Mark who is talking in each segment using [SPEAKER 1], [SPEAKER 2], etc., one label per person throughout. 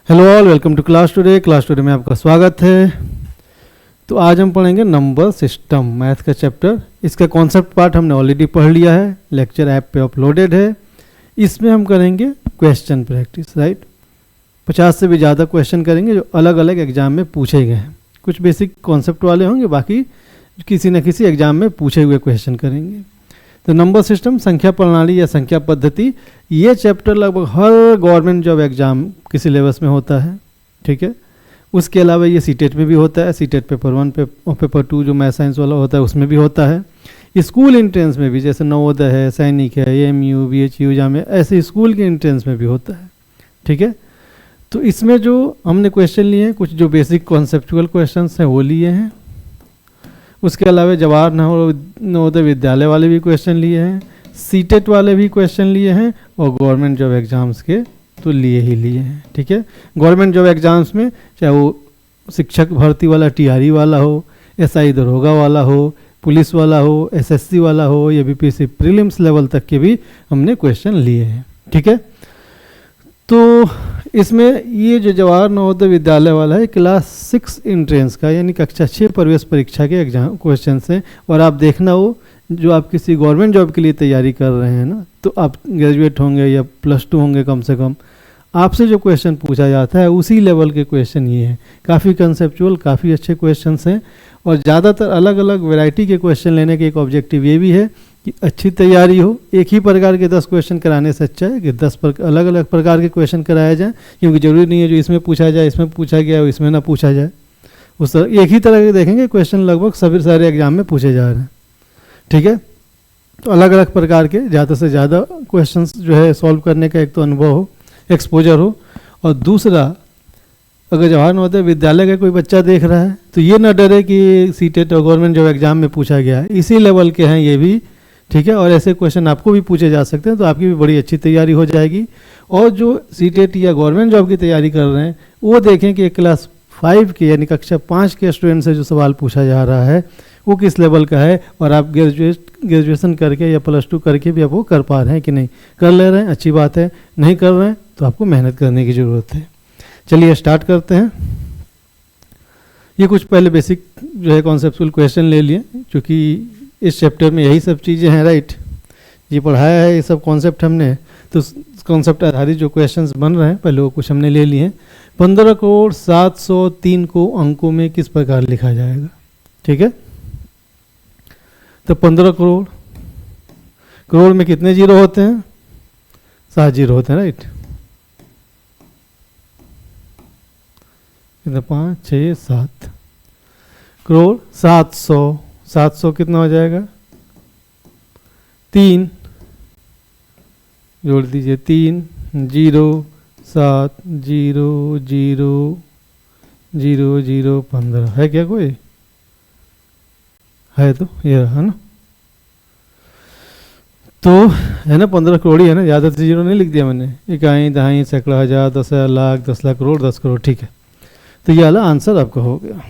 [SPEAKER 1] Hello all, welcome to class today में आपका स्वागत है। तो आज हम पढ़ेंगे नंबर सिस्टम, मैथ का चैप्टर। इसका कॉन्सेप्ट पार्ट हमने ऑलरेडी पढ़ लिया है, लेक्चर ऐप पे अपलोडेड है। इसमें हम करेंगे क्वेश्चन प्रैक्टिस, राइट। 50 से भी ज़्यादा क्वेश्चन करेंगे जो अलग अलग एग्जाम में पूछे गए हैं। कुछ बेसिक कॉन्सेप्ट वाले होंगे, बाकी किसी न किसी एग्जाम में पूछे हुए क्वेश्चन करेंगे। तो नंबर सिस्टम, संख्या प्रणाली या संख्या पद्धति, ये चैप्टर लगभग हर गवर्नमेंट जॉब एग्ज़ाम के सिलेबस में होता है, ठीक है। उसके अलावा ये सीटेट में भी होता है, सीटेट पेपर 1 और पेपर 2 जो मैथ साइंस वाला होता है उसमें भी होता है। स्कूल एंट्रेंस में भी, जैसे नवोदय है, सैनिक है, AMU, BHU जामे, ऐसे स्कूल के एंट्रेंस में भी होता है, ठीक है। तो इसमें जो हमने क्वेश्चन लिए हैं, कुछ जो बेसिक कॉन्सेप्चुअल क्वेश्चन हैं वो लिए हैं। उसके अलावा जवाहर नवोदय विद्यालय वाले भी क्वेश्चन लिए हैं, सीटेट वाले भी क्वेश्चन लिए हैं, और गवर्नमेंट जॉब एग्ज़ाम्स के तो लिए ही लिए हैं, ठीक है। गवर्नमेंट जॉब एग्ज़ाम्स में चाहे वो शिक्षक भर्ती वाला TRE वाला हो, SI दरोगा वाला हो, पुलिस वाला हो, SSC वाला हो, या BPSC प्रीलिम्स लेवल तक के भी हमने क्वेश्चन लिए हैं, ठीक है। तो इसमें ये जो जवाहर नवोदय विद्यालय वाला है, क्लास 6 एंट्रेंस का यानी कक्षा 6 प्रवेश परीक्षा के एग्जाम क्वेश्चन हैं। और आप देखना हो, जो आप किसी गवर्नमेंट जॉब के लिए तैयारी कर रहे हैं ना, तो आप ग्रेजुएट होंगे या +2 होंगे कम से कम, आपसे जो क्वेश्चन पूछा जाता है उसी लेवल के क्वेश्चन ये हैं। काफ़ी कंसेप्चुअल, काफ़ी अच्छे क्वेश्चन हैं, और ज़्यादातर अलग अलग वैरायटी के क्वेश्चन लेने के एक ऑब्जेक्टिव ये भी है कि अच्छी तैयारी हो। एक ही प्रकार के 10 क्वेश्चन कराने से अच्छा है कि 10 अलग अलग प्रकार के क्वेश्चन कराया जाए, क्योंकि ज़रूरी नहीं है जो इसमें पूछा जाए इसमें पूछा गया है इसमें ना पूछा जाए। उस तरह एक ही तरह के देखेंगे क्वेश्चन लगभग सभी सारे एग्जाम में पूछे जा रहे हैं, ठीक है। तो अलग अलग प्रकार के ज़्यादा से ज़्यादा क्वेश्चन जो है सॉल्व करने का एक तो अनुभव हो, एक्सपोजर हो, और दूसरा अगर जवाहर नवोदय विद्यालय का कोई बच्चा देख रहा है तो ये ना डरे कि सीटेट और गवर्नमेंट जॉब एग्जाम में पूछा गया है, इसी लेवल के हैं ये भी, ठीक है। और ऐसे क्वेश्चन आपको भी पूछे जा सकते हैं, तो आपकी भी बड़ी अच्छी तैयारी हो जाएगी। और जो सीटेट या गवर्नमेंट जॉब की तैयारी कर रहे हैं वो देखें कि क्लास 5 के यानी कक्षा 5 के स्टूडेंट से जो सवाल पूछा जा रहा है वो किस लेवल का है, और आप ग्रेजुएशन करके या +2 करके भी आप वो कर पा रहे हैं कि नहीं। कर ले रहे हैं, अच्छी बात है। नहीं कर रहे हैं तो आपको मेहनत करने की ज़रूरत है। चलिए स्टार्ट करते हैं। ये कुछ पहले बेसिक जो है कॉन्सेप्चुअल क्वेश्चन ले लिए, क्योंकि इस चैप्टर में यही सब चीज़ें हैं, राइट। ये पढ़ाया है ये सब कॉन्सेप्ट हमने, तो कॉन्सेप्ट आधारित जो क्वेश्चंस बन रहे हैं पहले वो कुछ हमने ले लिए हैं। 15,703 को अंकों में किस प्रकार लिखा जाएगा, ठीक है। तो 15 करोड़, करोड़ में कितने जीरो होते हैं? 7 जीरो होते हैं, राइट। 5, 6, 7 करोड़। 700 कितना हो जाएगा? 3 जोड़ दीजिए, 3 0 7 0 0 0 0 15 है क्या कोई? है तो ये रहा ना, तो है ना 15 करोड़ ही है ना, ज़्यादा से जीरो नहीं लिख दिया मैंने। इकाई, दहाई, सैकड़ा, हज़ार, 10,000, लाख, 10 लाख, करोड़, 10 करोड़, ठीक है। तो ये वाला आंसर आपका हो गया।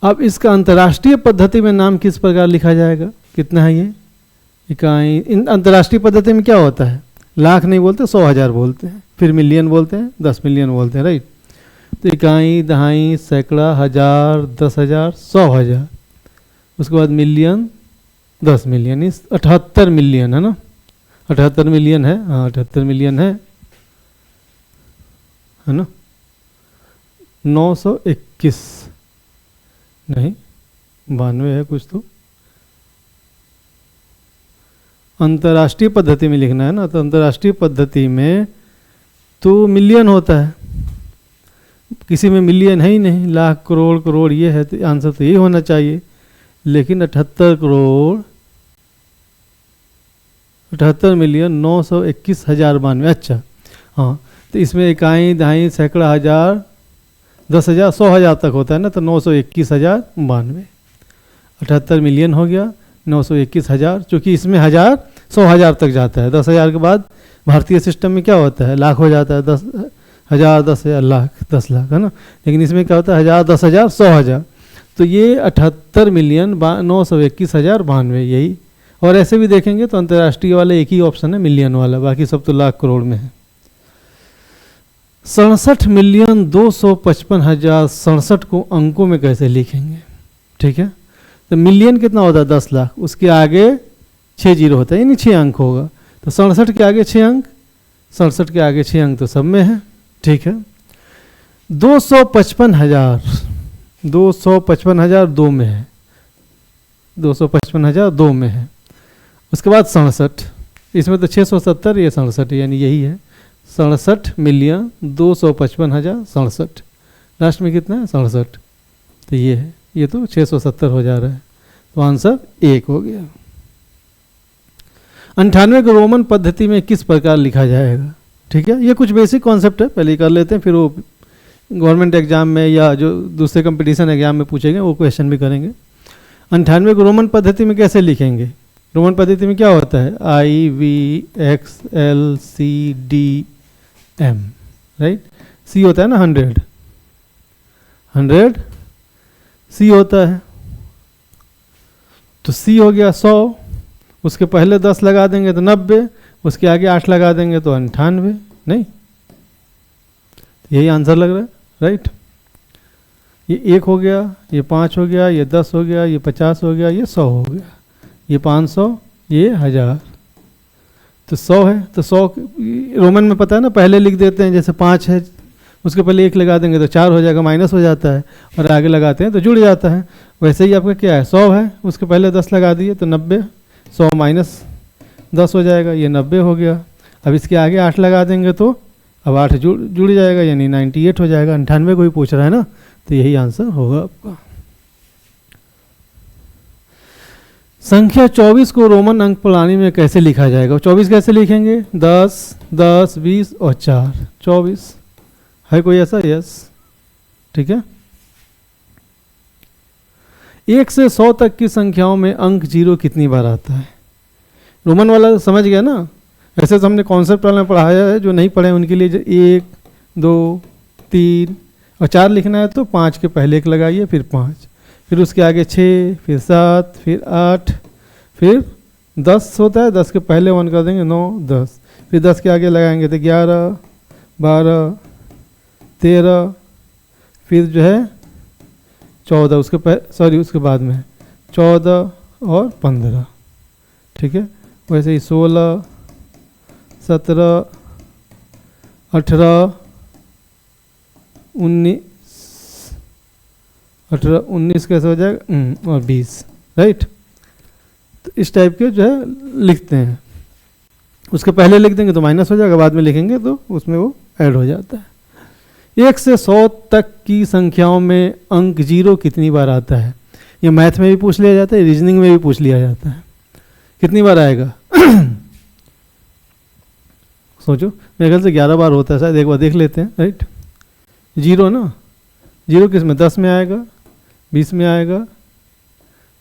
[SPEAKER 1] अब इसका अंतर्राष्ट्रीय पद्धति में नाम किस प्रकार लिखा जाएगा? कितना है ये? इकाई। इन अंतर्राष्ट्रीय पद्धति में क्या होता है? लाख नहीं बोलते, 100,000 बोलते हैं, फिर मिलियन बोलते हैं, 10 मिलियन बोलते हैं, राइट। तो इकाई, दहाई, सैकड़ा, हज़ार, 10,000, 100,000, उसके बाद मिलियन, 10 मिलियन, इस 78 मिलियन है ना, 78 मिलियन है, हाँ 78 मिलियन है ना। 921 नहीं, 92 है कुछ तो। अंतर्राष्ट्रीय पद्धति में लिखना है ना, तो अंतर्राष्ट्रीय पद्धति में तो मिलियन होता है, किसी में मिलियन है ही नहीं। लाख, करोड़, करोड़ ये है, तो आंसर तो यही होना चाहिए। लेकिन 78 करोड़ 78 मिलियन 921,092, अच्छा हाँ। तो इसमें इकाई, दहाई, सैकड़ा, हज़ार, 10,000, 100,000 तक होता है ना, तो 921,092, 78 मिलियन हो गया, 921,000, चूँकि इसमें 1,000 100,000 तक जाता है। 10,000 के बाद भारतीय सिस्टम में क्या होता है? लाख हो जाता है, 10,000, 10,000, लाख, 10 लाख है ना। लेकिन इसमें क्या होता है? 1,000, 10,000, 100,000, तो ये 78 मिलियन 921,092 यही। और ऐसे भी देखेंगे तो अंतर्राष्ट्रीय वाला एक ही ऑप्शन है मिलियन वाला, बाकी सब तो लाख करोड़ में है। 67,255,067 को अंकों में कैसे लिखेंगे? ठीक है, तो मिलियन कितना होता है? 10 लाख, उसके आगे 6 जीरो होता है, यानी 6 अंक होगा। तो 67 के आगे 6 अंक, 67 के आगे 6 अंक तो सब में है। ठीक है, 255,000, 255,000 2 में है, 255,000 2 में है। उसके बाद 67, इसमें तो 670, ये 67, यानी यही है 67,255,067। लास्ट में कितना है? 67। तो ये है, ये तो 670 हो जा रहा है, तो आंसर 1 हो गया। 98 को रोमन पद्धति में किस प्रकार लिखा जाएगा? ठीक है, ये कुछ बेसिक कॉन्सेप्ट है, पहले कर लेते हैं, फिर वो गवर्नमेंट एग्जाम में या जो दूसरे कंपटीशन एग्जाम में पूछेंगे वो क्वेश्चन भी करेंगे। 98 को रोमन पद्धति में कैसे लिखेंगे? रोमन पद्धति में क्या होता है? IVXLCDM, right. C होता है ना 100, 100 C होता है, तो C हो गया 100, उसके पहले 10 लगा देंगे तो 90, उसके आगे 8 लगा देंगे तो 98, नहीं? यही आंसर लग रहा है, राइट। ये 1 हो गया, ये 5 हो गया, ये 10 हो गया, ये 50 हो गया, ये 100 हो गया, ये 500, ये 1000, तो 100 है। तो 100 रोमन में पता है ना, पहले लिख देते हैं, जैसे 5 है उसके पहले 1 लगा देंगे तो 4 हो जाएगा, माइनस हो जाता है, और आगे लगाते हैं तो जुड़ जाता है। वैसे ही आपका क्या है? 100 है, उसके पहले 10 लगा दिए तो 90, 100 माइनस 10 हो जाएगा, ये 90 हो गया। अब इसके आगे 8 लगा देंगे तो अब 8 जुड़ जाएगा, यानी 98 हो जाएगा। 98 को ही पूछ रहा है ना, तो यही आंसर होगा आपका। संख्या 24 को रोमन अंक प्रणाली में कैसे लिखा जाएगा? 24 कैसे लिखेंगे? 10, 10, 20 और 4, 24 है। कोई ऐसा? यस, ठीक है। 1 से 100 तक की संख्याओं में अंक 0 कितनी बार आता है? रोमन वाला समझ गया ना। ऐसे तो हमने कॉन्सेप्ट वाला में पढ़ाया है, जो नहीं पढ़े उनके लिए 1, 2, 3 और 4 लिखना है तो 5 के पहले 1 लगाइए, फिर 5, फिर उसके आगे 6, फिर 7, फिर 8, फिर 10 होता है, 10 के पहले 1 कर देंगे 9, 10, फिर 10 के आगे लगाएंगे तो 11, 12, 13, फिर जो है 14, उसके बाद में 14 और 15, ठीक है। वैसे ही 16, 17, 18, 19 कैसे हो जाएगा? और 20, राइट। तो इस टाइप के जो है लिखते हैं। उसके पहले लिख देंगे तो माइनस हो जाएगा, बाद में लिखेंगे तो उसमें वो ऐड हो जाता है। 1 से 100 तक की संख्याओं में अंक 0 कितनी बार आता है? ये मैथ में भी पूछ लिया जाता है, रीजनिंग में भी पूछ लिया जाता है। कितनी बार आएगा? सोचो, मेरे ख्याल से 11 बार होता है शायद, एक बार देख लेते हैं, राइट। 0 ना, 0 किस में? 10 में आएगा, 20 में आएगा,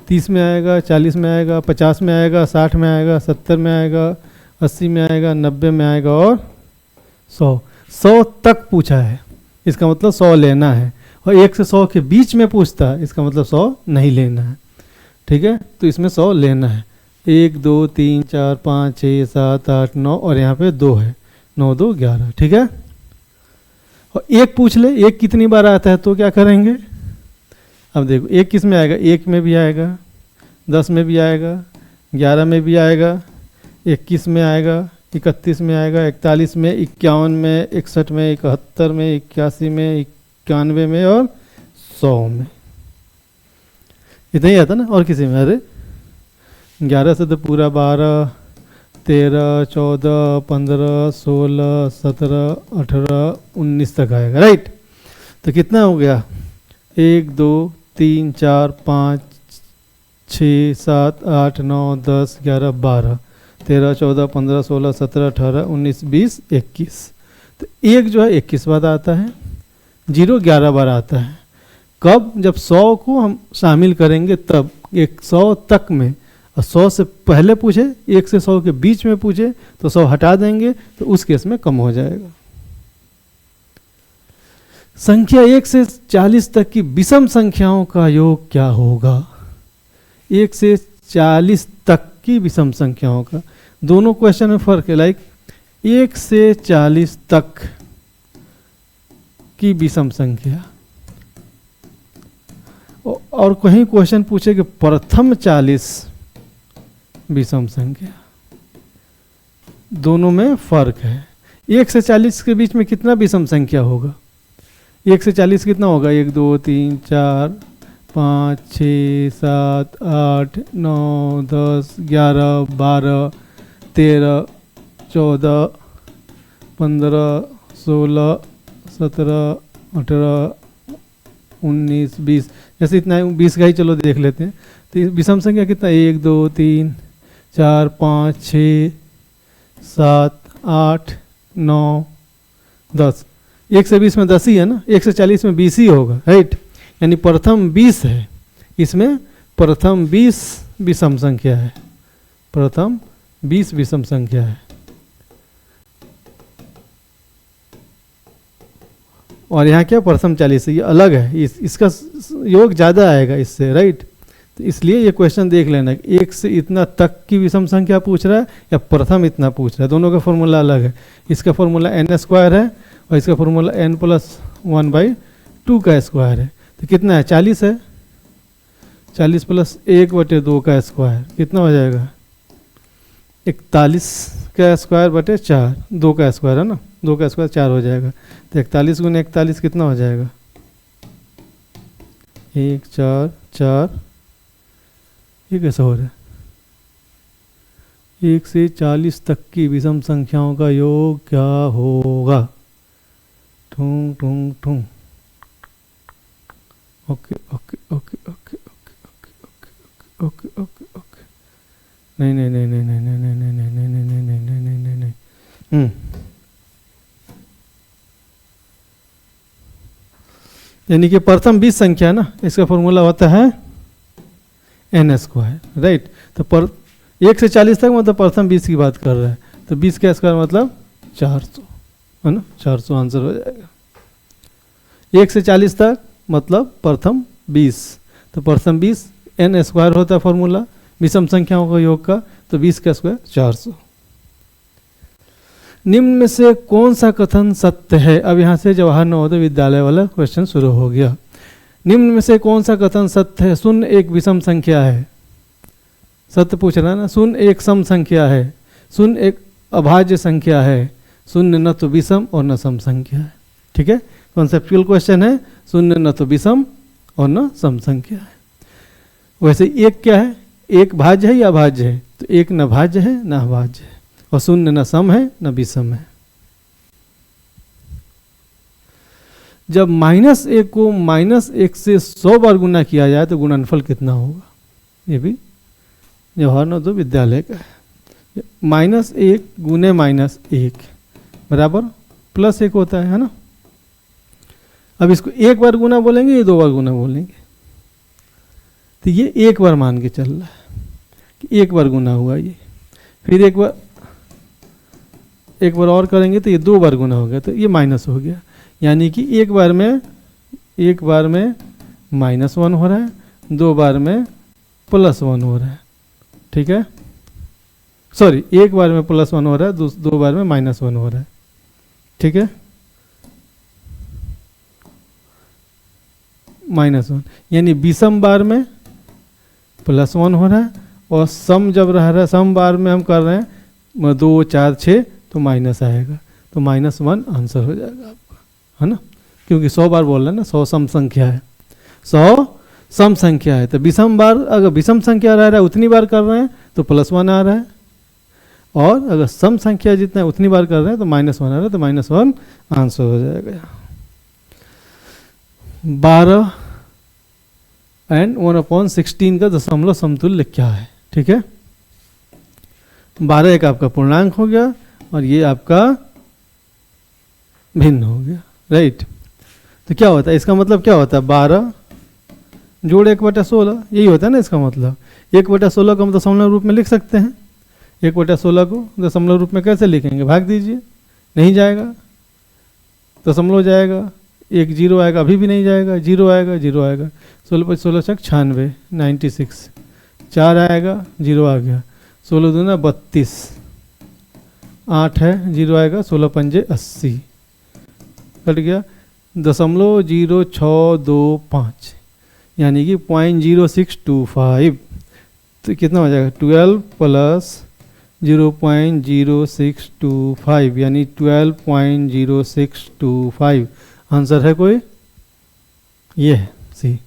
[SPEAKER 1] 30 में आएगा, 40 में आएगा, 50 में आएगा, 60 में आएगा, 70 में आएगा, 80 में आएगा, 90 में आएगा और 100 तक पूछा है, इसका मतलब 100 लेना है। और 1 से 100 के बीच में पूछता है, इसका मतलब 100 नहीं लेना है, ठीक है। तो इसमें 100 लेना है। 1, 2, 3, 4, 5, 6, 7, 8, 9 और यहाँ पे 2 है, 9, 2, 11, ठीक है। और 1 पूछ ले, 1 कितनी बार आता है तो क्या करेंगे? अब देखो 1 किस में आएगा? 1 में भी आएगा, 10 में भी आएगा, 11 में भी आएगा, 21 में आएगा, 31 में आएगा, 41 में, 51 में, 61 में, 71 में, 81 में, 91 में और 100 में। इतना ही आता ना, और किसी में? अरे 11 से तो पूरा 12, 13, 14, 15, 16, 17, 18, 19 तक आएगा, राइट। तो कितना हो गया? 1, 2, 3, 4, 5, 6, 7, 8, 9, 10, 11, 12, 13, 14, 15, 16, 17, 18, 19, 20, 21। तो 1 जो है 21 बार आता है, 0 11 बार आता है। कब? जब 100 को हम शामिल करेंगे तब। 100 तक में, और 100 से पहले पूछे, 1 से 100 के बीच में पूछे तो 100 हटा देंगे, तो उस केस में कम हो जाएगा। संख्या 1 से 40 तक की विषम संख्याओं का योग क्या होगा? 1 से 40 तक की विषम संख्याओं का, दोनों क्वेश्चन में फर्क है। लाइक 1 से 40 तक की विषम संख्या। और कहीं क्वेश्चन पूछे कि प्रथम 40 विषम संख्या, दोनों में फर्क है। 1 से 40 के बीच में कितना विषम संख्या होगा? 1 से 40 कितना होगा? 1 2 3 4 5 6 7 8 9 10 11 12 13 14 15 16 17 18 19 20, जैसे इतना 20 का ही चलो देख लेते हैं। तो विषम संख्या कितना? 1 2 3 4 5 6 7 8 9 10। 1 से 20 में 10 ही है ना, 1 से 40 में 20 ही होगा, राइट। यानी प्रथम 20 है, इसमें प्रथम 20 विषम संख्या है, प्रथम 20 विषम संख्या है। और यहाँ क्या प्रथम 40 है, ये अलग है, इसका योग ज़्यादा आएगा इससे, राइट। तो इसलिए ये क्वेश्चन देख लेना, 1 से इतना तक की विषम संख्या पूछ रहा है या प्रथम इतना पूछ रहा है, दोनों का फॉर्मूला अलग है। इसका फॉर्मूला n² है और इसका फॉर्मूला n+1/2 का स्क्वायर है। तो कितना है? 40 है। 40 + 1/2 का स्क्वायर कितना हो जाएगा? 41 का स्क्वायर बटे 4, 2 का स्क्वायर है ना, 2 का स्क्वायर 4 हो जाएगा। तो 41 × 41 कितना हो जाएगा? 1 4 4। ये कैसा हो रहा है? 1 से 40 तक की विषम संख्याओं का योग क्या होगा? ठूं ठूं ठूं। Okay okay okay okay okay okay okay okay okay. नहीं नहीं नहीं नहीं नहीं नहीं नहीं नहीं नहीं नहीं नहीं नहीं नहीं नहीं नहीं नहीं। यानी कि प्रथम 20 संख्या ना, इसका फॉर्मूला होता है n², राइट। तो 1 से 40 तक मतलब प्रथम 20 की बात कर रहा है, तो 20 का स्क्वायर मतलब 400 है ना, 400 आंसर हो जाएगा। 1 से 40 तक मतलब प्रथम 20, तो प्रथम 20 n² होता है फॉर्मूला विषम संख्याओं का योग का, तो 20 का स्क्वायर 400। निम्न में से कौन सा कथन सत्य है? अब यहाँ से जवाहर नवोदय विद्यालय वाला क्वेश्चन शुरू हो गया। निम्न में से कौन सा कथन सत्य है? शून्य एक विषम संख्या है, सत्य पूछ रहा है ना। शून्य एक सम संख्या है, शून्य एक अभाज्य संख्या है, शून्य न तो विषम और न सम संख्या है। ठीक है, कॉन्सेप्चुअल क्वेश्चन है। शून्य न तो विषम और न सम संख्या है। वैसे एक क्या है? एक भाज्य है या अभाज्य है? तो एक न भाज्य है न अभाज्य है, और शून्य न सम है न विषम है। जब -1 को -1 से 100 बार गुना किया जाए तो गुणनफल कितना होगा? ये भी जवाहर नवोदय विद्यालय का है। -1 गुने -1 बराबर +1 होता है ना। अब इसको एक बार गुना बोलेंगे या 2 बार गुना बोलेंगे? तो ये एक बार मान के चल रहा है कि एक बार गुना हुआ ये, फिर एक बार और करेंगे तो ये 2 बार गुना हो गया, तो ये माइनस हो गया। यानी कि एक बार में -1 हो रहा है, 2 बार में +1 हो रहा है। ठीक है, सॉरी, एक बार में +1 हो रहा है, 2 बार में -1 हो रहा है। ठीक है, -1 यानी विषम बार में +1 हो रहा है, और सम जब रह रहा है, सम बार में हम कर रहे हैं 2 4 6 तो माइनस आएगा, तो -1 आंसर हो जाएगा आपका, है ना। क्योंकि 100 बार बोल रहे हैं ना, 100 सम संख्या है, 100 सम संख्या है। तो विषम बार अगर विषम संख्या रह रहा है उतनी बार कर रहे हैं तो +1 आ रहा है, और अगर सम संख्या जितना है उतनी बार कर रहे हैं तो -1 आ रहा है, तो -1 आंसर हो जाएगा। 12 एंड 1/16 का दशमलव समतुल्य क्या है? ठीक है, 12 एक आपका पूर्णांक हो गया और ये आपका भिन्न हो गया, राइट। तो क्या होता है, इसका मतलब क्या होता है? 12 जोड़ 1/16, यही होता है ना इसका मतलब। 1/16 को हम दशमलव रूप में लिख सकते हैं। 1/16 को दशमलव रूप में कैसे लिखेंगे? भाग दीजिए, नहीं जाएगा, दशमलव जाएगा, 1 0 आएगा, अभी भी नहीं जाएगा, 0 आएगा, 0 आएगा। 16 × 16 = 96, 4 आएगा, 0 आ गया, 16 दूना 32, 8 है, 0 आएगा, 16 पंजे 80, कट गया, 0.0625 यानी कि 0.0625, तो कितना हो जाएगा 12 प्लस 0.0625 यानी 12.0625 आंसर है कोई? ये है सी।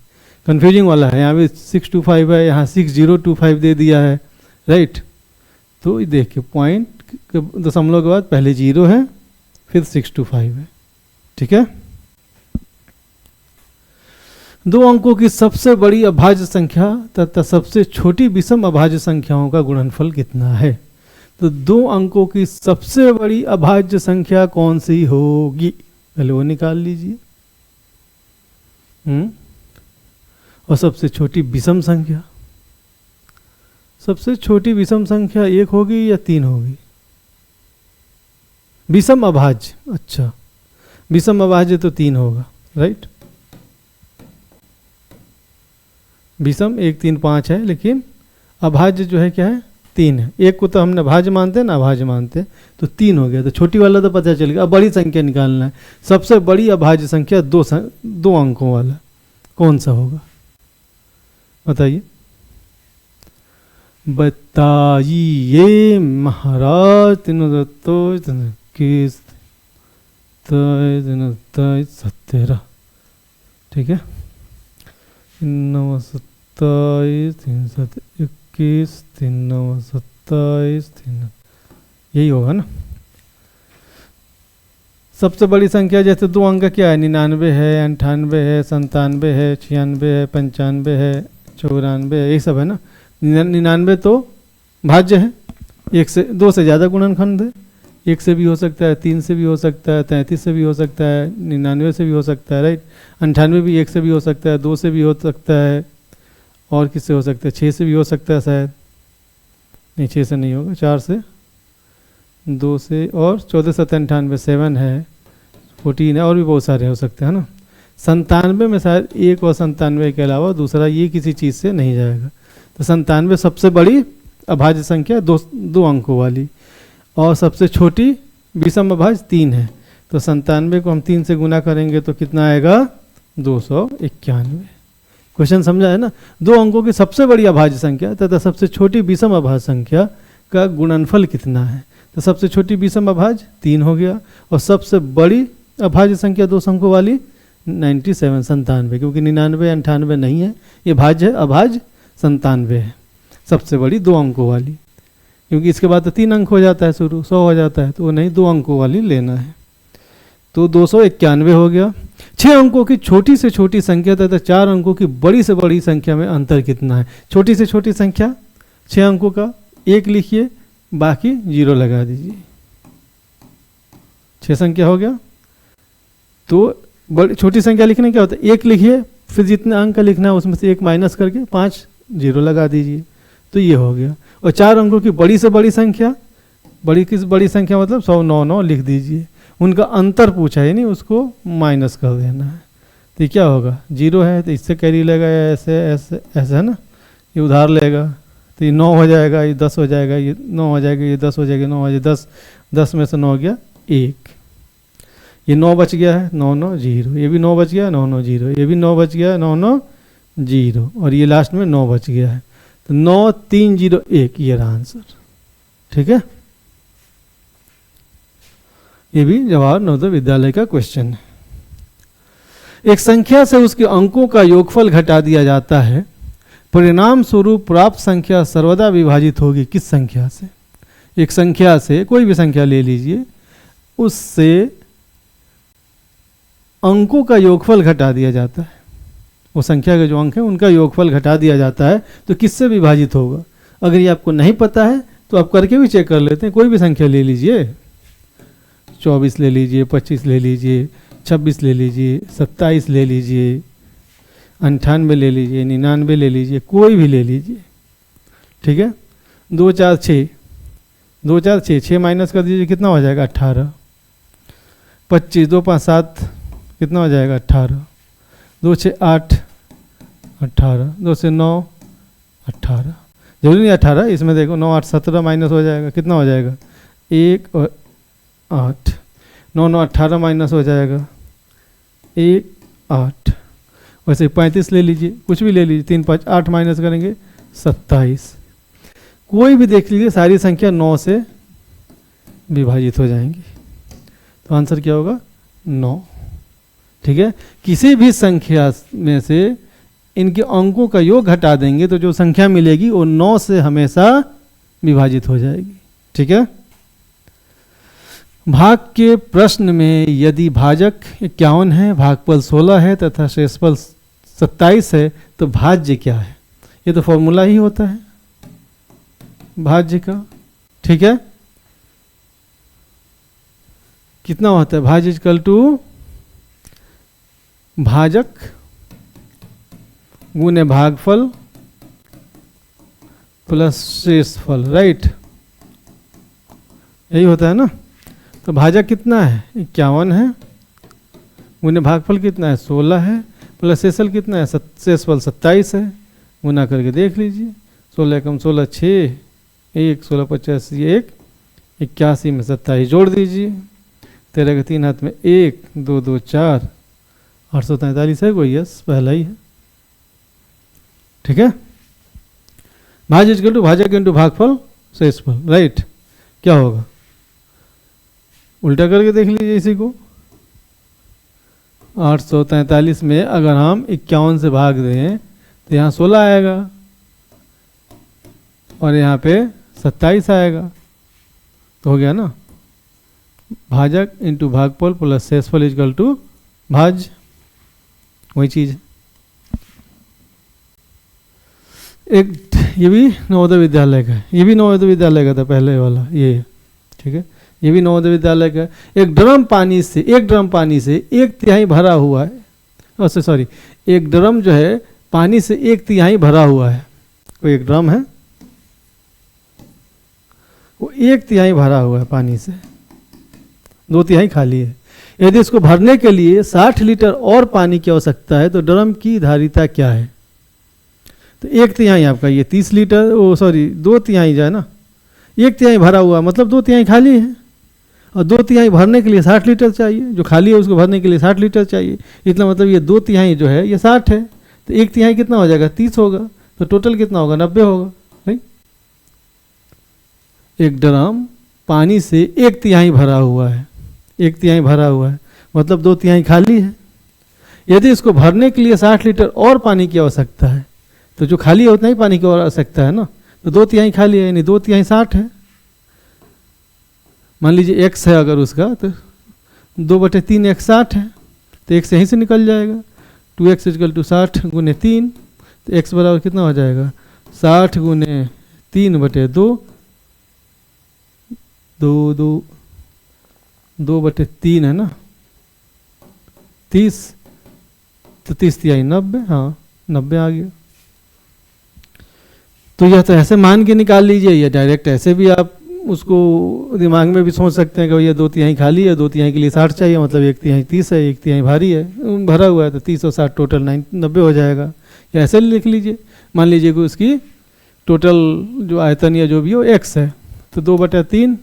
[SPEAKER 1] कंफ्यूजिंग वाला है, यहाँ भी 625 है, यहाँ 6025 दे दिया है, राइट। तो देखिए पॉइंट दशमलव के बाद पहले 0 है फिर 625 है, ठीक है। दो अंकों की सबसे बड़ी अभाज्य संख्या तथा सबसे छोटी विषम अभाज्य संख्याओं का गुणनफल कितना है? तो दो अंकों की सबसे बड़ी अभाज्य संख्या कौन सी होगी? पहले वो निकाल लीजिए। और सबसे छोटी विषम संख्या, सबसे छोटी विषम संख्या 1 होगी या 3 होगी? विषम अभाज्य, अच्छा विषम अभाज्य तो 3 होगा, राइट। विषम 1 3 5 है, लेकिन अभाज्य जो है क्या है? 3 है। एक को तो हमने भाज्य मानते हैं ना अभाज्य मानते हैं, तो 3 हो गया। तो छोटी वाला तो पता चल गया। अब बड़ी संख्या निकालना है। सबसे बड़ी अभाज्य संख्या दो अंकों वाला कौन सा होगा? बताइए, बताइए महाराज। 17, ठीक है। 27, 21, 27, यही होगा ना। सबसे बड़ी संख्या जैसे दो अंक क्या है? 99 है, 98 है, 97 है, 96 है, 95 है, 94 है, यही सब है ना। 99 तो भाज्य है, 1 से 2 से ज़्यादा गुणनखंड है। 1 से भी हो सकता है, 3 से भी हो सकता है, 33 से भी हो सकता है, 99 से भी हो सकता है, राइट। 98 भी 1 से भी हो सकता है, 2 से भी हो सकता है, और किससे हो सकता है? 6 से भी हो सकता है शायद, नहीं 6 से नहीं होगा, 4 से, 2 से, और 14 7 98 7 है, 14 है, और भी बहुत सारे हो सकते हैं ना। 97 में शायद 1 और 97 के अलावा दूसरा ये किसी चीज़ से नहीं जाएगा। तो 97 सबसे बड़ी अभाज्य संख्या दो अंकों वाली, और सबसे छोटी विषम अभाज्य 3 है। तो 97 को हम 3 से गुना करेंगे तो कितना आएगा? 291। क्वेश्चन समझा है ना। दो अंकों की सबसे बड़ी अभाज्य संख्या तथा सबसे छोटी विषम अभाज्य संख्या का गुणनफल कितना है? तो सबसे छोटी विषम अभाज्य 3 हो गया, और सबसे बड़ी अभाज्य संख्या 2 अंकों वाली 97, क्योंकि 99 98 नहीं है, ये भाज्य है, अभाज्य 97 है सबसे बड़ी 2 अंकों वाली, क्योंकि इसके बाद तो 3 अंक हो जाता है, शुरू 100 हो जाता है, तो वो नहीं, 2 अंकों वाली लेना है। तो 291 हो गया। 6 अंकों की छोटी से छोटी संख्या तथा 4 अंकों की बड़ी से बड़ी संख्या में अंतर कितना है? छोटी से छोटी संख्या 6 अंकों का 1 लिखिए, बाकी 0 लगा दीजिए। 6 संख्या हो गया। तो बड़ी छोटी संख्या लिखने क्या होता है? 1 लिखिए, फिर जितने अंक का लिखना है उसमें से 1 माइनस करके 5 0 लगा दीजिए, तो ये हो गया। और 4 अंकों की बड़ी से बड़ी संख्या, बड़ी संख्या मतलब 100 9 लिख दीजिए। उनका अंतर पूछा है, नहीं उसको माइनस कर देना है। तो क्या होगा? 0 है तो इससे कैरी लेगा, या ऐसे ऐसे ऐसे है ना, ये उधार लेगा, तो ये 9 हो जाएगा, ये 10 हो जाएगा, ये 9 हो जाएगा, ये 10 हो जाएगा, 9 हो जाएगा, 10 में से 9 गया 1, ये 9 बच गया है, 9 9 0, ये भी 9 बच गया, 9 9 0, ये भी 9 बच गया, 9 9 0, और ये लास्ट में 9 बच गया है। तो 9 3 0 1 ये रहा आंसर, ठीक है। ये भी जवाहर नवोदय विद्यालय का क्वेश्चन है। एक संख्या से उसके अंकों का योगफल घटा दिया जाता है, परिणाम स्वरूप प्राप्त संख्या सर्वदा विभाजित होगी किस संख्या से? एक संख्या से, कोई भी संख्या ले लीजिए, उससे अंकों का योगफल घटा दिया जाता है, वो संख्या के जो अंक हैं उनका योगफल घटा दिया जाता है, तो किससे विभाजित होगा? अगर ये आपको नहीं पता है तो आप करके भी चेक कर लेते हैं। कोई भी संख्या ले लीजिए, 24 ले लीजिए, 25 ले लीजिए, 26 ले लीजिए, 27 ले लीजिए, 98 ले लीजिए, 99 ले लीजिए, कोई भी ले लीजिए, ठीक है। 2 4 6, 2 4 6, 6 माइनस कर दीजिए, कितना हो जाएगा? 18। 25 2 5 7, कितना हो जाएगा? 18। 2 6 8, 18, 2 से 9 18, जरूरी नहीं 18, इसमें देखो 9 8 17 माइनस हो जाएगा, कितना हो जाएगा? 1 और 8, 9 9 18 माइनस हो जाएगा 1 8, वैसे 35 ले लीजिए, कुछ भी ले लीजिए, 3 5 8 माइनस करेंगे 27। कोई भी देख लीजिए, सारी संख्या 9 से विभाजित हो जाएंगी, तो आंसर क्या होगा 9। ठीक है, किसी भी संख्या में से इनके अंकों का योग घटा देंगे तो जो संख्या मिलेगी वो 9 से हमेशा विभाजित हो जाएगी। ठीक है, भाग के प्रश्न में यदि भाजक 51 है, भागफल 16 है तथा शेषफल 27 है तो भाज्य क्या है? ये तो फॉर्मूला ही होता है भाज्य का। ठीक है, कितना होता है? भाज्य इक्वल टू भाजक गुने भागफल प्लस शेषफल, राइट, यही होता है ना। तो भाजक कितना है? 51 है, गुने भागफल कितना है? 16 है, प्लस शेषफल कितना है? शेषफल 27 है। गुना करके देख लीजिए, 16 कम 16 6, 1 16 50 1 81 में 27 जोड़ दीजिए, 13 के 3 हाथ में 1 2 2 4, 843 है कोई? यस, पहला ही है। ठीक है, भाज्य इक्वल टू भाजक इंटू भागफल शेषफल, राइट। क्या होगा? उल्टा करके देख लीजिए इसी को। 843 में अगर हम 51 से भाग दें तो यहाँ 16 आएगा और यहाँ पे 27 आएगा, तो हो गया ना। भाजक इंटू भागफल प्लस शेषफल इक्वल टू भाज्य, वही चीज है। एक ये भी नवोदय विद्यालय का है, ये भी नवोदय विद्यालय का था पहले वाला ये। ठीक है, ये भी नवोदय विद्यालय का। एक ड्रम पानी से 1/3 भरा हुआ है, सॉरी, एक ड्रम जो है पानी से 1/3 भरा हुआ है। कोई एक ड्रम है, वो 1/3 भरा हुआ है पानी से, 2/3 खाली है। यदि इसको भरने के लिए 60 लीटर और पानी की आवश्यकता है तो ड्रम की धारिता क्या है? तो 1/3 आपका ये 30 लीटर, ओ सॉरी 2/3 जो है ना, 1/3 भरा हुआ मतलब 2/3 खाली है, और 2/3 भरने के लिए 60 लीटर चाहिए, जो खाली है उसको भरने के लिए 60 लीटर चाहिए। इतना मतलब ये 2/3 जो है ये 60 है, तो 1/3 कितना हो जाएगा? 30 होगा, तो टोटल कितना होगा? 90 होगा, राइट। एक ड्रम पानी से 1/3 भरा हुआ है, 1/3 भरा हुआ है मतलब 2/3 खाली है। यदि इसको भरने के लिए 60 लीटर और पानी की आवश्यकता है, तो जो खाली है उतना ही पानी की आवश्यकता है ना, तो 2/3 खाली है, यानी 2/3 60 है। मान लीजिए x है अगर उसका, तो 2/3 x 60 है, तो x यहीं से निकल जाएगा। 2x इक्वल टू 60 गुने 3, तो x बराबर कितना हो जाएगा? 60 गुने 3/2, 2/3 है ना, 30, तो 30/3 90, हाँ 90 आ गया। तो यह तो ऐसे मान के निकाल लीजिए, या डायरेक्ट ऐसे भी आप उसको दिमाग में भी सोच सकते हैं कि ये 2/3 खाली है, 2/3 के लिए 60 चाहिए, मतलब 1/3 30 है, 1/3 भारी है, भरा हुआ है, तो 30 और 60 टोटल 90 हो जाएगा। या ऐसे लिख लीजिए, मान लीजिए कि उसकी टोटल जो आयतन या जो भी हो x है, तो 2/3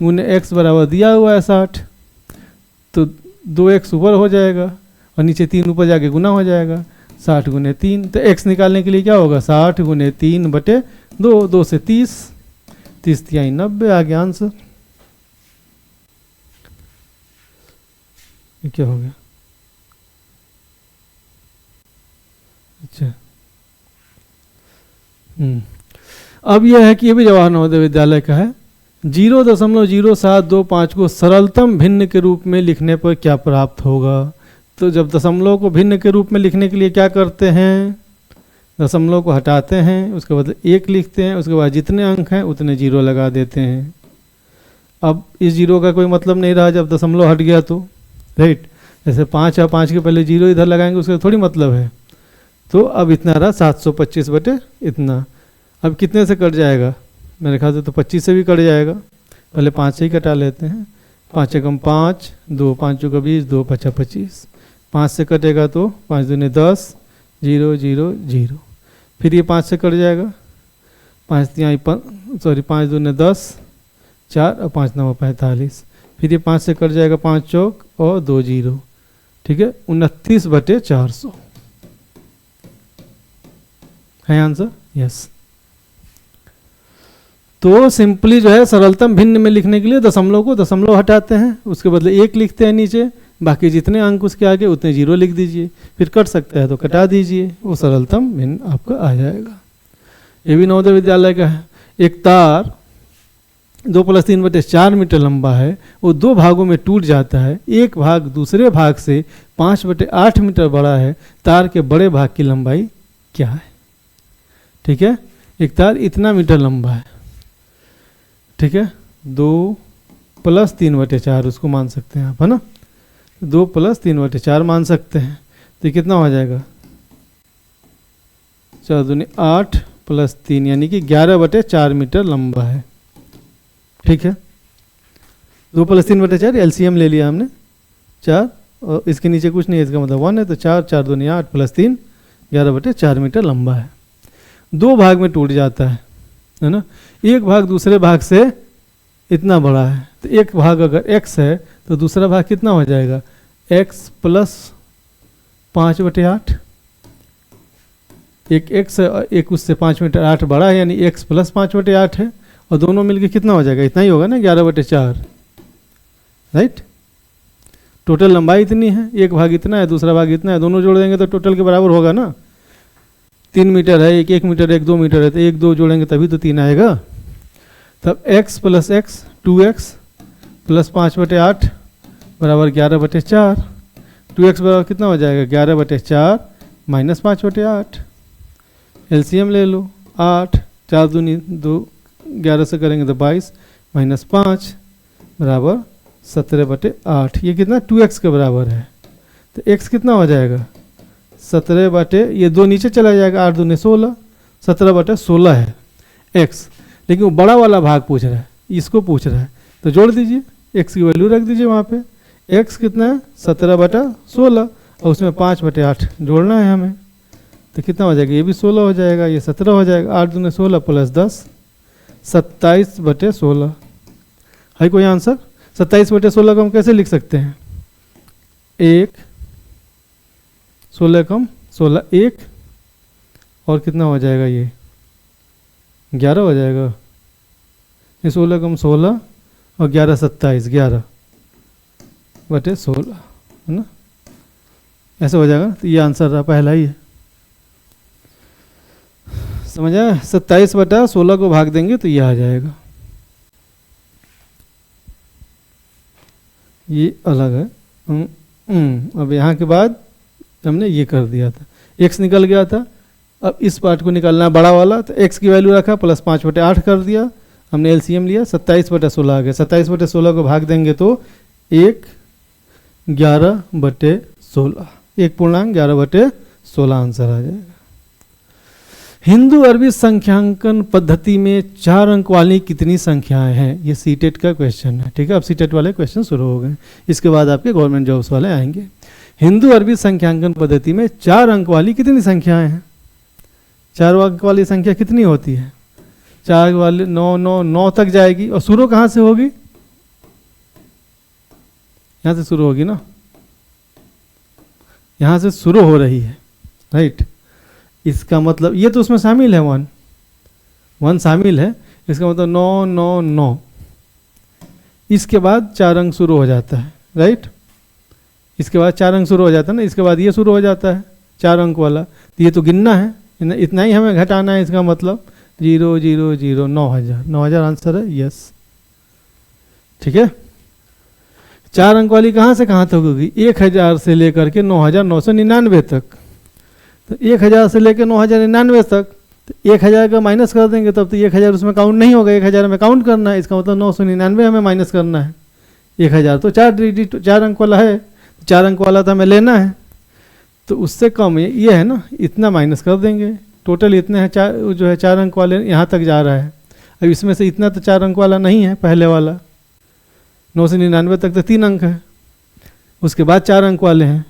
[SPEAKER 1] गुने x बराबर दिया हुआ है 60, तो 2x ऊपर हो जाएगा और नीचे 3 ऊपर जाके गुना हो जाएगा, 60 गुने 3। तो x निकालने के लिए क्या होगा? 60 गुने 3/2, 2 से 30, 30/3 90 आ गया आंसर। ये क्या हो गया? अच्छा, अब यह है कि ये भी जवाहर नवोदय विद्यालय का है। 0.0725 को सरलतम भिन्न के रूप में लिखने पर क्या प्राप्त होगा? तो जब दशमलव को भिन्न के रूप में लिखने के लिए क्या करते हैं? दशमलव को हटाते हैं, उसके बाद 1 लिखते हैं, उसके बाद जितने अंक हैं उतने 0 लगा देते हैं। अब इस 0 का कोई मतलब नहीं रहा जब दशमलव हट गया तो, राइट। जैसे 5 है, 5 के पहले 0 इधर लगाएंगे, उसका थोड़ी मतलब है। तो अब इतना रहा 725 बटे इतना। अब कितने से कट जाएगा? मेरे ख्याल से तो 25 से भी कट जाएगा। पहले 5 से ही कटा लेते हैं। 5 एकम 5, 2 5 का 20, 2 5 25। 5 से कटेगा तो 5 दूने 10, 0 0 0। फिर ये 5 से कट जाएगा, 5 दूने 10, 4 और 5 9 45। फिर ये 5 से कट जाएगा, 5 चौक और 2 0। ठीक है, 29/400 है आंसर, यस। तो सिंपली जो है सरलतम भिन्न में लिखने के लिए दशमलव को दशमलव हटाते हैं, उसके बदले 1 लिखते हैं नीचे, बाकी जितने अंक उसके आगे उतने 0 लिख दीजिए, फिर कट सकता है तो कटा दीजिए, वो सरलतम भिन्न आपका आ जाएगा। ये भी नवोदय विद्यालय का है। एक तार 2 + 3/4 मीटर लंबा है, वो 2 भागों में टूट जाता है, एक भाग दूसरे भाग से 5/8 मीटर बड़ा है, तार के बड़े भाग की लंबाई क्या है? ठीक है, एक तार इतना मीटर लंबा है, ठीक है, 2 + 3/4 उसको मान सकते हैं आप, है ना, 2 + 3/4 मान सकते हैं, तो कितना हो जाएगा, 4 दूनी 8 + 3 यानी कि 11/4 मीटर लंबा है। ठीक है, 2 + 3/4 एलसीएम ले लिया हमने 4, और इसके नीचे कुछ नहीं है, इसका मतलब 1 है, तो 4 4 दूनी 8 + 3 11/4 मीटर लंबा है। 2 भाग में टूट जाता है ना, एक भाग दूसरे भाग से इतना बड़ा है, तो एक भाग अगर x है तो दूसरा भाग कितना हो जाएगा, x + 5/8, एक x है एक उससे 5/8 बड़ा है, यानी x + 5/8 है, और दोनों मिलके कितना हो जाएगा, इतना ही होगा ना, 11/4, राइट। टोटल लंबाई इतनी है, एक भाग इतना है दूसरा भाग इतना है, दोनों जोड़ देंगे तो टोटल के बराबर होगा ना। 3 मीटर है, एक 1 मीटर, एक 2 मीटर है, तो 1 2 जोड़ेंगे तभी तो 3 आएगा। तब x + x 2x + 5/8 बराबर 11/4, 2x बराबर कितना हो जाएगा, 11/4 - 5/8, एलसीएम ले लो, 8 4 दूनी 2 11 से करेंगे तो 22 - 5 बराबर 17/8, ये कितना 2x के बराबर है, तो x कितना हो जाएगा, 17 ये 2 नीचे चला जाएगा, 8 दूनी 16, 17/16 है x, लेकिन वो बड़ा वाला भाग पूछ रहा है, इसको पूछ रहा है, तो जोड़ दीजिए, x की वैल्यू रख दीजिए वहाँ पे, x कितना है 17/16, और उसमें 5/8 जोड़ना है हमें, तो कितना हो जाएगा, ये भी 16 हो जाएगा, ये 17 हो जाएगा, 8 दूनी 16 + 10 27/16 है कोई आंसर। 27/16 को हम कैसे लिख सकते हैं, 1 16 कम 16 1, और कितना हो जाएगा, ये 11 हो जाएगा, ये 16 कम 16 और 11 27 11/16 है ना, ऐसे हो जाएगा। तो ये आंसर रहा पहला ही है, समझ आया। 27/16 को भाग देंगे तो ये आ जाएगा, ये अलग है। अब यहाँ के बाद हमने ये कर दिया था, x निकल गया था, अब इस पार्ट को निकालना है बड़ा वाला, तो x की वैल्यू रखा + 5/8 कर दिया, हमने एलसीएम लिया, 27/16 आ गया, 27/16 को भाग देंगे तो 1 11/16, 1 पूर्णांक 11/16 आंसर आ जाएगा। हिंदू अरबी संख्यांकन पद्धति में 4 अंक वाली कितनी संख्याएं हैं, ये सीटेट का क्वेश्चन है। ठीक है, अब सीटेट वाले क्वेश्चन शुरू हो गए, इसके बाद आपके गवर्नमेंट जॉब्स वाले आएंगे। हिंदू अरबी संख्यांकन पद्धति में 4 अंक वाली कितनी संख्याएं हैं, 4 अंक वाली संख्या कितनी होती है, 4 वाली 9 9 9 तक जाएगी, और शुरू कहाँ से होगी, यहाँ से शुरू होगी ना, यहाँ से शुरू हो रही है, राइट। इसका मतलब ये तो उसमें शामिल है, 1 शामिल है, इसका मतलब 9 9 9, इसके बाद 4 अंक शुरू हो जाता है, राइट। इसके बाद 4 अंक शुरू हो जाता है ना, इसके बाद ये शुरू हो जाता है 4 अंक वाला, तो ये तो गिनना है, इतना ही हमें घटाना है, इसका मतलब 0 0 0 9000 आंसर है, यस। ठीक है, 4 अंक वाली कहाँ से कहाँ तक होगी, 1000 से लेकर के 9999 तक, तो 1000 से लेकर 9099 तक, तो 1000 का माइनस कर देंगे तब तो 1000 उसमें काउंट नहीं होगा, 1000 में काउंट करना है, इसका मतलब 999 हमें माइनस करना है। 1000 तो 4 अंक वाला है, 4 अंक वाला तो हमें लेना है, तो उससे कम ये है ना, इतना माइनस कर देंगे, टोटल इतने हैं, 4 जो है 4 अंक वाले यहाँ तक जा रहा है, अब इसमें से इतना तो 4 अंक वाला नहीं है, पहले वाला 999 तक तो 3 अंक है, उसके बाद 4 अंक वाले हैं,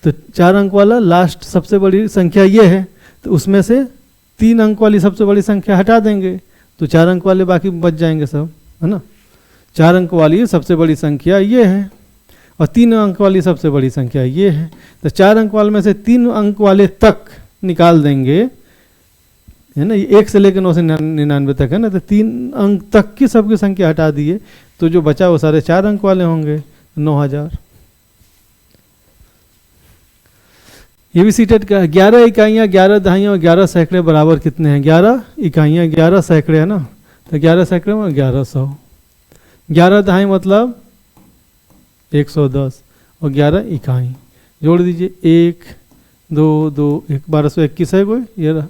[SPEAKER 1] तो 4 अंक वाला लास्ट सबसे बड़ी संख्या ये है, तो उसमें से 3 अंक वाली सबसे बड़ी संख्या हटा देंगे, तो 4 अंक वाले बाकी बच जाएंगे सब, है ना। 4 अंक वाली सबसे बड़ी संख्या ये है, और 3 अंक वाली सबसे बड़ी संख्या ये है। तो 4 अंक वाले में से 3 अंक वाले तक निकाल देंगे, है ना, ये 1 से लेकर 9 से 99 तक है ना, तो 3 अंक तक की सबकी संख्या हटा दिए तो जो बचा वो सारे 4 अंक वाले होंगे, 9000। ये भी सीटेट का 11 इकाइयाँ 11 दहाइयाँ और 11 सैकड़े बराबर कितने हैं? 11 इकाइयाँ 11 सैकड़े है ना, तो 11 सैकड़े में 1100। 11 दहाई मतलब 110 और 11 इकाई जोड़ दीजिए, 1 2 2 1 1221 है कोई, ये रहा।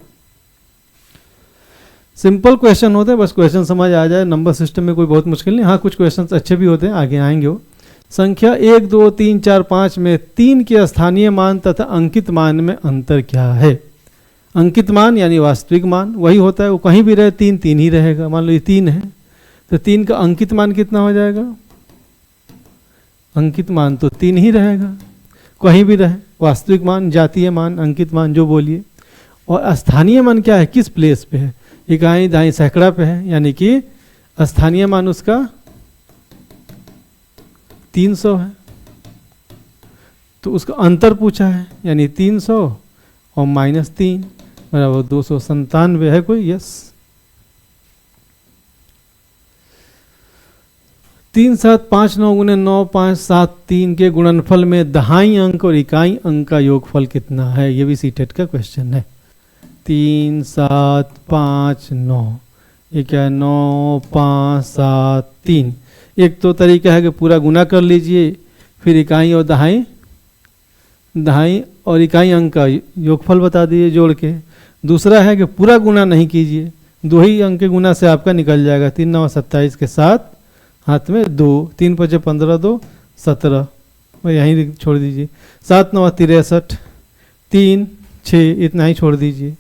[SPEAKER 1] सिंपल क्वेश्चन होते हैं, बस क्वेश्चन समझ आ जाए। नंबर सिस्टम में कोई बहुत मुश्किल नहीं। हाँ, कुछ क्वेश्चन अच्छे भी होते हैं, आगे आएंगे वो। संख्या 1 2 3 4 5 में 3 के स्थानीय मान तथा अंकित मान में अंतर क्या है? अंकित मान यानी वास्तविक मान वही होता है, वो कहीं भी रहे 3 3 ही रहेगा। मान लो ये 3 है तो 3 का अंकित मान कितना हो जाएगा? अंकित मान तो 3 ही रहेगा, कहीं भी रहे। वास्तविक मान, जातीय मान, अंकित मान जो बोलिए। और स्थानीय मान क्या है? किस प्लेस पे है? इकाई दहाई सैकड़ा पे है, यानी कि स्थानीय मान उसका 300 है। तो उसका अंतर पूछा है, यानी 300 और -3 बराबर 297 है कोई? यस। 3 7 5 9 गुने 9 5 7 3 के गुणनफल में दहाई अंक और इकाई अंक का योगफल कितना है? ये भी सीटेट का क्वेश्चन है। 3 7 5 9, ये क्या है? 9 5 7 3। एक तो तरीका है कि पूरा गुना कर लीजिए, फिर इकाई और दहाई और इकाई अंक का योगफल बता दीजिए जोड़ के। दूसरा है कि पूरा गुना नहीं कीजिए, 2 ही अंक के गुना से आपका निकल जाएगा। 3 9 27 के साथ हाथ में 2, 3 5 15 2 17, और यहीं छोड़ दीजिए। 7 9 63, 3 6 इतना ही छोड़ दीजिए।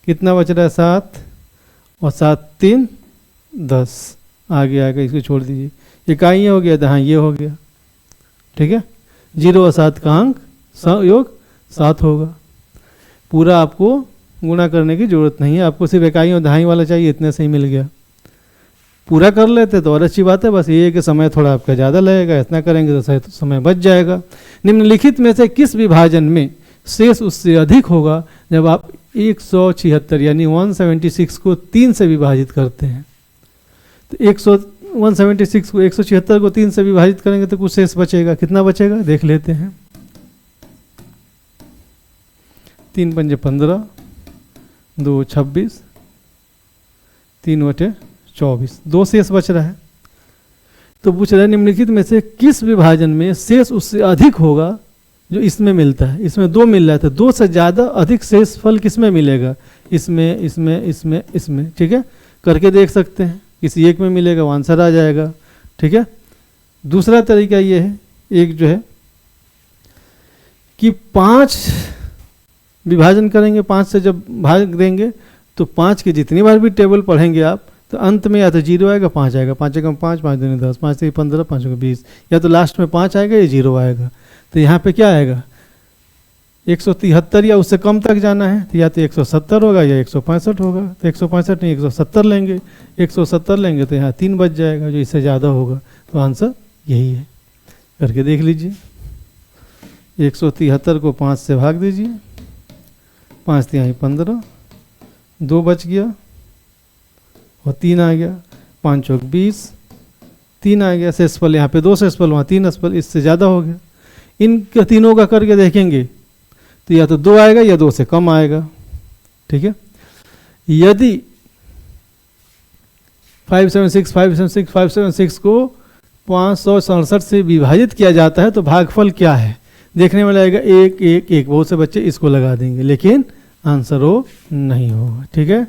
[SPEAKER 1] कितना बच रहा है? 7 और 7 3 10, आगे आगे इसको छोड़ दीजिए। इकाई हो गया, हाँ ये हो गया, ठीक है। 0 और 7 का अंक योग 7 होगा। पूरा आपको गुणा करने की जरूरत नहीं है, आपको सिर्फ इकाई और दहाई वाला चाहिए, इतने से ही मिल गया। पूरा कर लेते तो और अच्छी बात है, बस ये है कि समय थोड़ा आपका ज़्यादा लगेगा, इतना करेंगे तो समय बच जाएगा। निम्नलिखित में से किस विभाजन में शेष उससे अधिक होगा जब आप 176 यानी 176 को 3 से विभाजित करते हैं? तो 176 को 176 को 3 से विभाजित करेंगे तो कुछ शेष बचेगा। कितना बचेगा देख लेते हैं। 3 पंजे 15, 2 26, 3 बटे 24, 2 शेष बच रहा है। तो पूछ रहा है निम्नलिखित में से किस विभाजन में शेष उससे अधिक होगा जो इसमें मिलता है? इसमें 2 मिल रहा है, तो 2 से ज़्यादा अधिक शेष फल किस में मिलेगा? इसमें इसमें इसमें इसमें, ठीक है। करके देख सकते हैं, किसी एक में मिलेगा वो आंसर आ जाएगा, ठीक है। दूसरा तरीका ये है, एक जो है कि 5 विभाजन करेंगे, 5 से जब भाग देंगे तो 5 की जितनी बार भी टेबल पढ़ेंगे आप तो अंत में या तो 0 आएगा, 5 आएगा, 5 एकम 5, 5 दूनी 10, 5 से 15, 5 को 20, या तो लास्ट में 5 आएगा या 0 आएगा। तो यहाँ पे क्या आएगा? 173 या उससे कम तक जाना है तो या तो 170 होगा या 165 होगा। तो 165 नहीं 170 लेंगे, 170 लेंगे तो यहाँ 3 बच जाएगा, जो इससे ज़्यादा होगा। तो आंसर यही है, करके देख लीजिए। 173 को 5 से भाग दीजिए, 5 तिहाई 15, 2 बच गया और 3 आ गया, 5 चौक 20, 3 आ गया। शेषफल यहाँ पे 2 शेषफल, वहाँ 3 शेषफल, इससे ज़्यादा हो गया। इन तीनों का करके देखेंगे तो या तो 2 आएगा या 2 से कम आएगा, ठीक है। यदि 576 को 567 से विभाजित किया जाता है तो भागफल क्या है? देखने में लगेगा 1 1 1, बहुत से बच्चे इसको लगा देंगे, लेकिन आंसर वो नहीं होगा, ठीक है।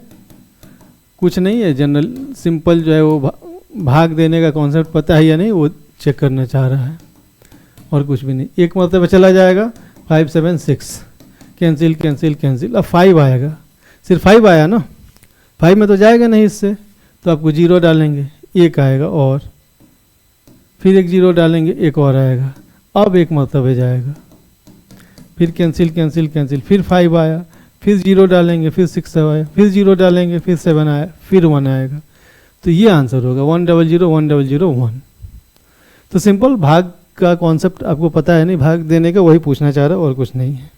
[SPEAKER 1] कुछ नहीं है, जनरल सिंपल जो है वो भाग देने का कॉन्सेप्ट पता है या नहीं वो चेक करना चाह रहा है, और कुछ भी नहीं। एक मतलब चला जाएगा 5 7 6, कैंसिल कैंसिल कैंसिल, अब 5 आएगा, सिर्फ 5 आया ना, 5 में तो जाएगा नहीं इससे, तो आपको 0 डालेंगे, 1 आएगा, और फिर एक 0 डालेंगे, 1 और आएगा, अब एक मरतबे जाएगा, फिर कैंसिल कैंसिल कैंसिल, फिर 5 आया, फिर 0 डालेंगे, फिर 6 आया, फिर 0 डालेंगे, फिर 7 आया, फिर 1 आएगा। तो ये आंसर होगा 1 0 0 1 0 0 1। तो सिंपल भाग का कॉन्सेप्ट आपको पता है नहीं, भाग देने का, वही पूछना चाह रहा और कुछ नहीं है।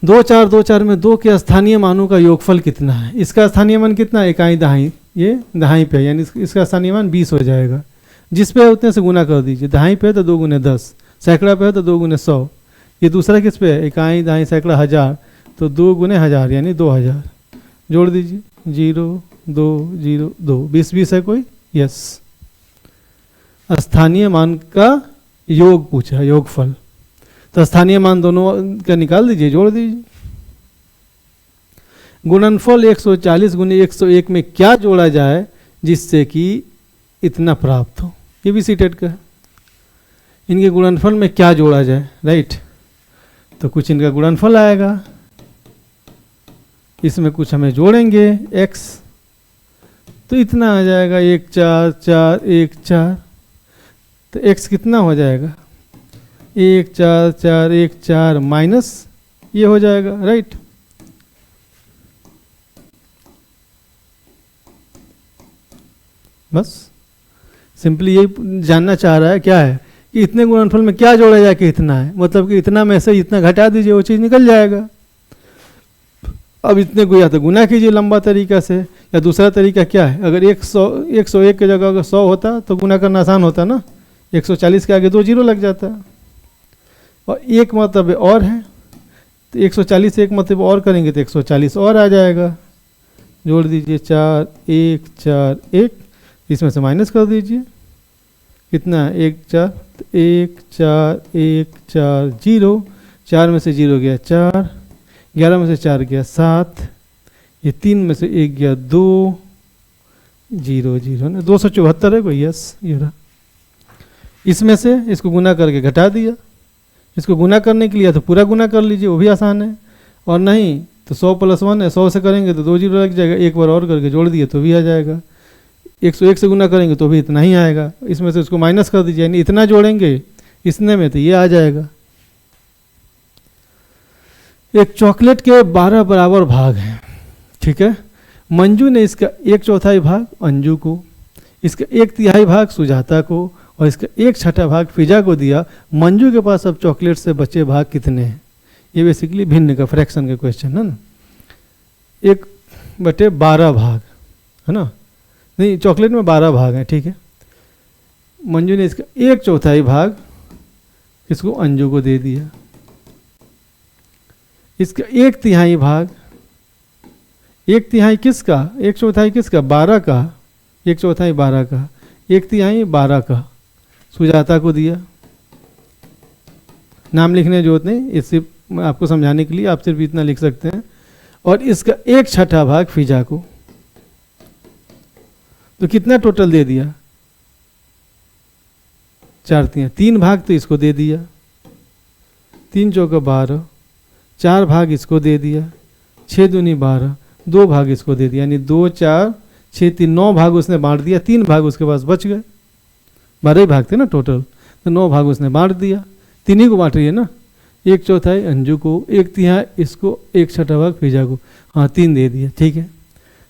[SPEAKER 1] 2 4 2 4 में 2 के स्थानीय मानों का योगफल कितना है? इसका स्थानीय मान कितना है? इकाई दहाई, ये दहाई पे है, यानी इसका स्थानीय मान 20 हो जाएगा। जिस पे है उतने से गुना कर दीजिए। दहाई पे है तो 2 गुने 10, सैकड़ा पे है तो 2 गुने 100। ये दूसरा किस पे है? इकाई दहाई सैकड़ा हज़ार, तो 2 गुने 1000 यानी 2000। जोड़ दीजिए 0 2 0 2, 20 20 है कोई? यस। स्थानीय मान का योग पूछा, योगफल। तो स्थानीय मान दोनों का निकाल दीजिए, जोड़ दीजिए। गुणनफल 140 गुने 101 में क्या जोड़ा जाए जिससे कि इतना प्राप्त हो? ये भी सीटेट का है। इनके गुणनफल में क्या जोड़ा जाए, राइट? तो कुछ इनका गुणनफल आएगा, इसमें कुछ हमें जोड़ेंगे x, तो इतना आ जाएगा 1 4 4 1 4। तो x कितना हो जाएगा? 1 4 4 1 4 माइनस ये हो जाएगा, राइट? बस सिंपली यही जानना चाह रहा है, क्या है कि इतने गुणनफल में क्या जोड़ा जाए कि इतना है, मतलब कि इतना में से इतना घटा दीजिए, वो चीज़ निकल जाएगा। अब इतने को या तो गुना कीजिए लंबा तरीका से, या दूसरा तरीका क्या है, अगर 101 की जगह अगर 100 होता तो गुना करना आसान होता ना, 140 के आगे 2 जीरो लग जाता। और एक मतलब और है, तो 140 से एक मतलब और करेंगे तो 140 और आ जाएगा। जोड़ दीजिए 4 1 4 1, इसमें से माइनस कर दीजिए, कितना? 1 4 1 4 1 4 0, 4 में से 0 गया 4, 11 में से 4 गया 7, ये 3 में से 1 गया 2 0 0 ना, 274 है कोई? यस, ये रहा। इसमें से इसको गुना करके घटा दिया। इसको गुना करने के लिए तो पूरा गुना कर लीजिए, वो भी आसान है, और नहीं तो 100 + 1 है, 100 से करेंगे तो 2 जीरो लग जाएगा, एक बार और करके जोड़ दिए तो भी आ जाएगा। 101 से गुना करेंगे तो भी इतना ही आएगा, इसमें से उसको माइनस कर दीजिए, यानी इतना जोड़ेंगे इसने में तो ये आ जाएगा। एक चॉकलेट के 12 बराबर भाग हैं, ठीक है? मंजू ने इसका 1/4 भाग अंजू को, इसका 1/3 भाग सुजाता को और इसका 1/6 भाग फिजा को दिया। मंजू के पास अब चॉकलेट से बचे भाग कितने हैं? ये बेसिकली भिन्न का फ्रैक्शन का क्वेश्चन है ना। 1/12 भाग है ना, नहीं चॉकलेट में 12 भाग हैं, ठीक है? मंजू ने इसका 1/4 भाग इसको अंजू को दे दिया। इसका 1/3 भाग, 1/3 किसका? 1/4 किसका? 12 का, 1/4 12 का, 1/3 12 का सुजाता को दिया। नाम लिखने की जरूरत नहीं, इससे आपको समझाने के लिए आप सिर्फ इतना लिख सकते हैं। और इसका 1/6 भाग फिजा को, तो कितना टोटल दे दिया? 4/3, 3 भाग तो इसको दे दिया, 3 चौका 12, 4 भाग इसको दे दिया, 6 दूनी 12, 2 भाग इसको दे दिया, यानी 2 4 6 3 9 भाग उसने बांट दिया, 3 भाग उसके पास बच गए। 12 ही भाग थे ना टोटल, तो 9 भाग उसने बांट दिया। 3 ही को बांट रही है ना, 1/4 अंजू को, 1/3 इसको, 1/6 भाग फिजा को, हाँ 3 दे दिया, ठीक है?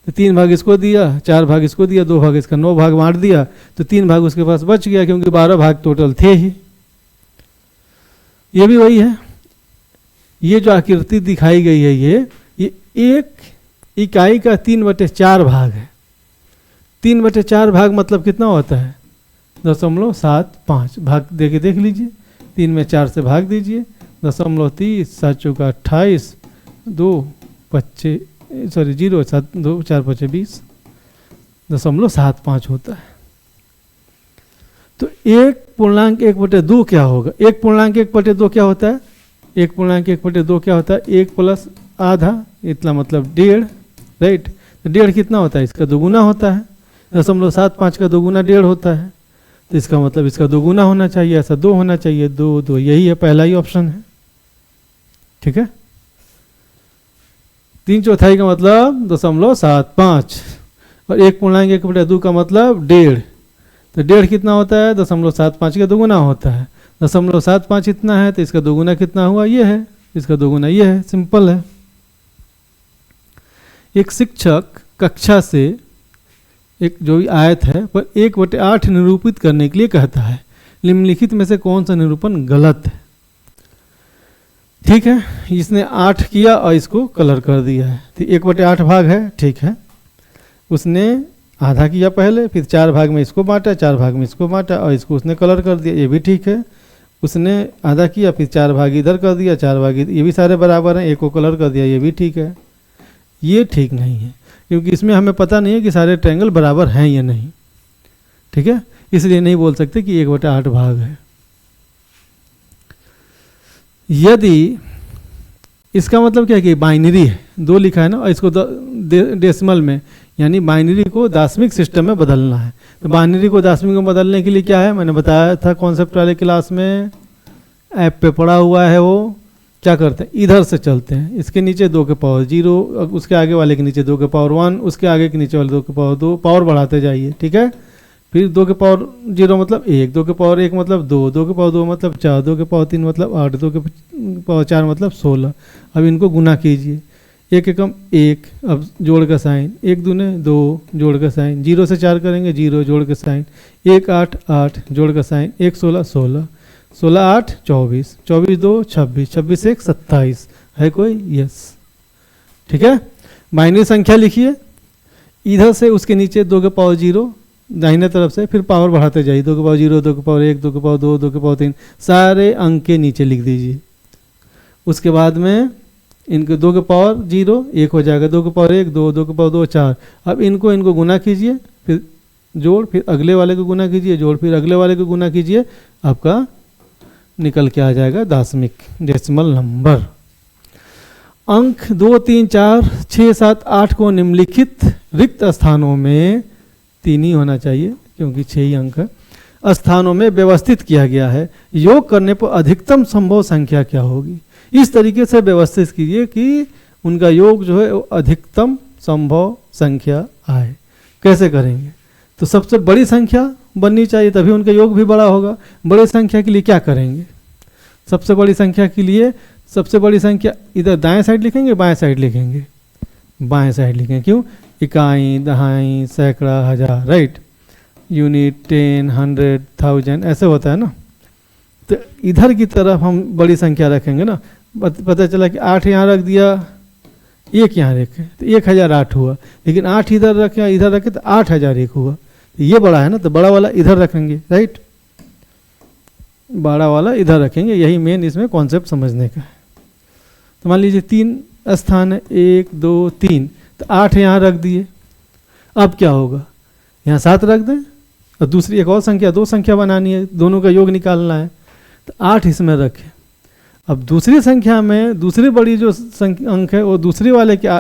[SPEAKER 1] तो 3 भाग इसको दिया, 4 भाग इसको दिया, 2 भाग इसका, 9 भाग बांट दिया, तो 3 भाग उसके पास बच गया, क्योंकि 12 भाग टोटल थे ही। ये भी वही है, ये जो आकृति दिखाई गई है ये एक इकाई का 3/4 भाग है। 3/4 भाग मतलब कितना होता है? 0.75 भाग देके देख लीजिए, 3 में 4 से भाग दीजिए, 0.30, 7 चौका 28, 2 25 सॉरी 0 7 2 4 5 20, 0.75 होता है। तो 1/1/2 क्या होगा? 1/1/2 क्या होता है? 1/1/2 क्या होता है? 1 + आधा, इतना मतलब 1.5, राइट? तो 1.5 कितना होता है? इसका दोगुना होता है। 0.75 का दोगुना 1.5 होता है, तो इसका मतलब इसका दोगुना होना चाहिए, ऐसा 2 होना चाहिए, 2 2, यही है, पहला ही ऑप्शन है, ठीक है? 3/4 का मतलब 0.75 और 1/1/2 का मतलब 1.5, तो 1.5 कितना होता है? 0.75 का दोगुना होता है। 0.75 इतना है, तो इसका दोगुना कितना हुआ? ये है, इसका दोगुना ये है, सिंपल है। एक शिक्षक कक्षा से एक जो भी आयत है पर 1/8 निरूपित करने के लिए कहता है, निम्नलिखित में से कौन सा निरूपण गलत है। ठीक है, इसने 8 किया और इसको कलर कर दिया है, तो 1/8 भाग है, ठीक है। उसने आधा किया पहले, फिर 4 भाग में इसको बांटा, 4 भाग में इसको बांटा और इसको उसने कलर कर दिया, ये भी ठीक है। उसने आधा किया, फिर 4 भाग इधर कर दिया, 4 भाग इधर, ये भी सारे बराबर हैं, एक को कलर कर दिया, ये भी ठीक है। ये ठीक नहीं है, क्योंकि इसमें हमें पता नहीं है कि सारे ट्रायंगल बराबर हैं या नहीं, ठीक है, इसलिए नहीं बोल सकते कि 1/8 भाग है। यदि इसका मतलब क्या है कि बाइनरी है, 2 लिखा है ना, और इसको डेसिमल में यानी बाइनरी को दशमिक सिस्टम में बदलना है। तो बाइनरी को दशमिक में बदलने के लिए क्या है, मैंने बताया था कॉन्सेप्ट वाले क्लास में, ऐप पे पड़ा हुआ है, वो क्या करते हैं, इधर से चलते हैं, इसके नीचे 2 के पावर 0, उसके आगे वाले के नीचे 2 के पावर 1, उसके आगे के नीचे वाले 2 के पावर 2, पावर बढ़ाते जाइए, ठीक है। फिर 2 के पावर 0 मतलब 1, 2 के पावर 1 मतलब 2, 2 के पावर 2 मतलब 4, 2 के पावर 3 मतलब 8, 2 के पावर 4 मतलब 16। अब इनको गुना कीजिए, 1 एकम 1, अब जोड़ का साइन, 1 दूने 2, जोड़ का साइन, 0 से 4 करेंगे 0, जोड़ का साइन, 1 8 8, जोड़ का साइन, 1 16 16, 16 8 24, 24 2 26, 26 1 27, है कोई, यस, ठीक है। बाइनरी संख्या लिखिए, इधर से उसके नीचे 2 के पावर 0 दाहिने तरफ से, फिर पावर बढ़ाते जाइए, 2 के पावर 0, 2 के पावर 1, 2 के पावर 2, 2 के पावर 3, सारे अंक के नीचे लिख दीजिए। उसके बाद में इनके 2 के पावर 0 1 हो जाएगा, 2 के पावर 1 2, 2 के पावर 2 4। अब इनको गुना कीजिए, फिर जोड़, फिर अगले वाले को गुना कीजिए, जोड़, फिर अगले वाले को गुना कीजिए, आपका निकल के आ जाएगा दशमिक डेसिमल नंबर। अंक 2 3 4 6 7 8 को निम्नलिखित रिक्त स्थानों में, 3 ही होना चाहिए क्योंकि 6 ही अंक है, स्थानों में व्यवस्थित किया गया है। योग करने पर अधिकतम संभव संख्या क्या होगी, इस तरीके से व्यवस्थित कीजिए कि उनका योग जो है अधिकतम संभव संख्या आए। कैसे करेंगे, तो सबसे बड़ी संख्या बननी चाहिए, तभी उनका योग भी बड़ा होगा। बड़ी संख्या के लिए क्या करेंगे, सबसे बड़ी संख्या के लिए सबसे बड़ी संख्या इधर दाएं साइड लिखेंगे, बाएं साइड लिखेंगे, बाएं साइड लिखेंगे, क्यों, इकाई, दहाई, सैकड़ा, हजार, राइट, यूनिट, 10 100 1000 ऐसे होता है ना। तो इधर की तरफ हम बड़ी संख्या रखेंगे ना, पता चला कि 8 यहाँ रख दिया, 1 यहाँ रखे तो 1008 हुआ, लेकिन 8 इधर रखे तो 8001 हुआ, तो ये बड़ा है ना, तो बड़ा वाला इधर रखेंगे, राइट, बड़ा वाला इधर रखेंगे, यही मेन इसमें कॉन्सेप्ट समझने का है। तो मान लीजिए 3 स्थान है, 1 2 3, तो 8 यहाँ रख दिए, अब क्या होगा, यहाँ 7 रख दें, और दूसरी एक और संख्या, 2 संख्या बनानी है, दोनों का योग निकालना है, तो 8 इसमें रखें। अब दूसरी संख्या में दूसरी बड़ी जो अंक है वो दूसरी वाले क्या,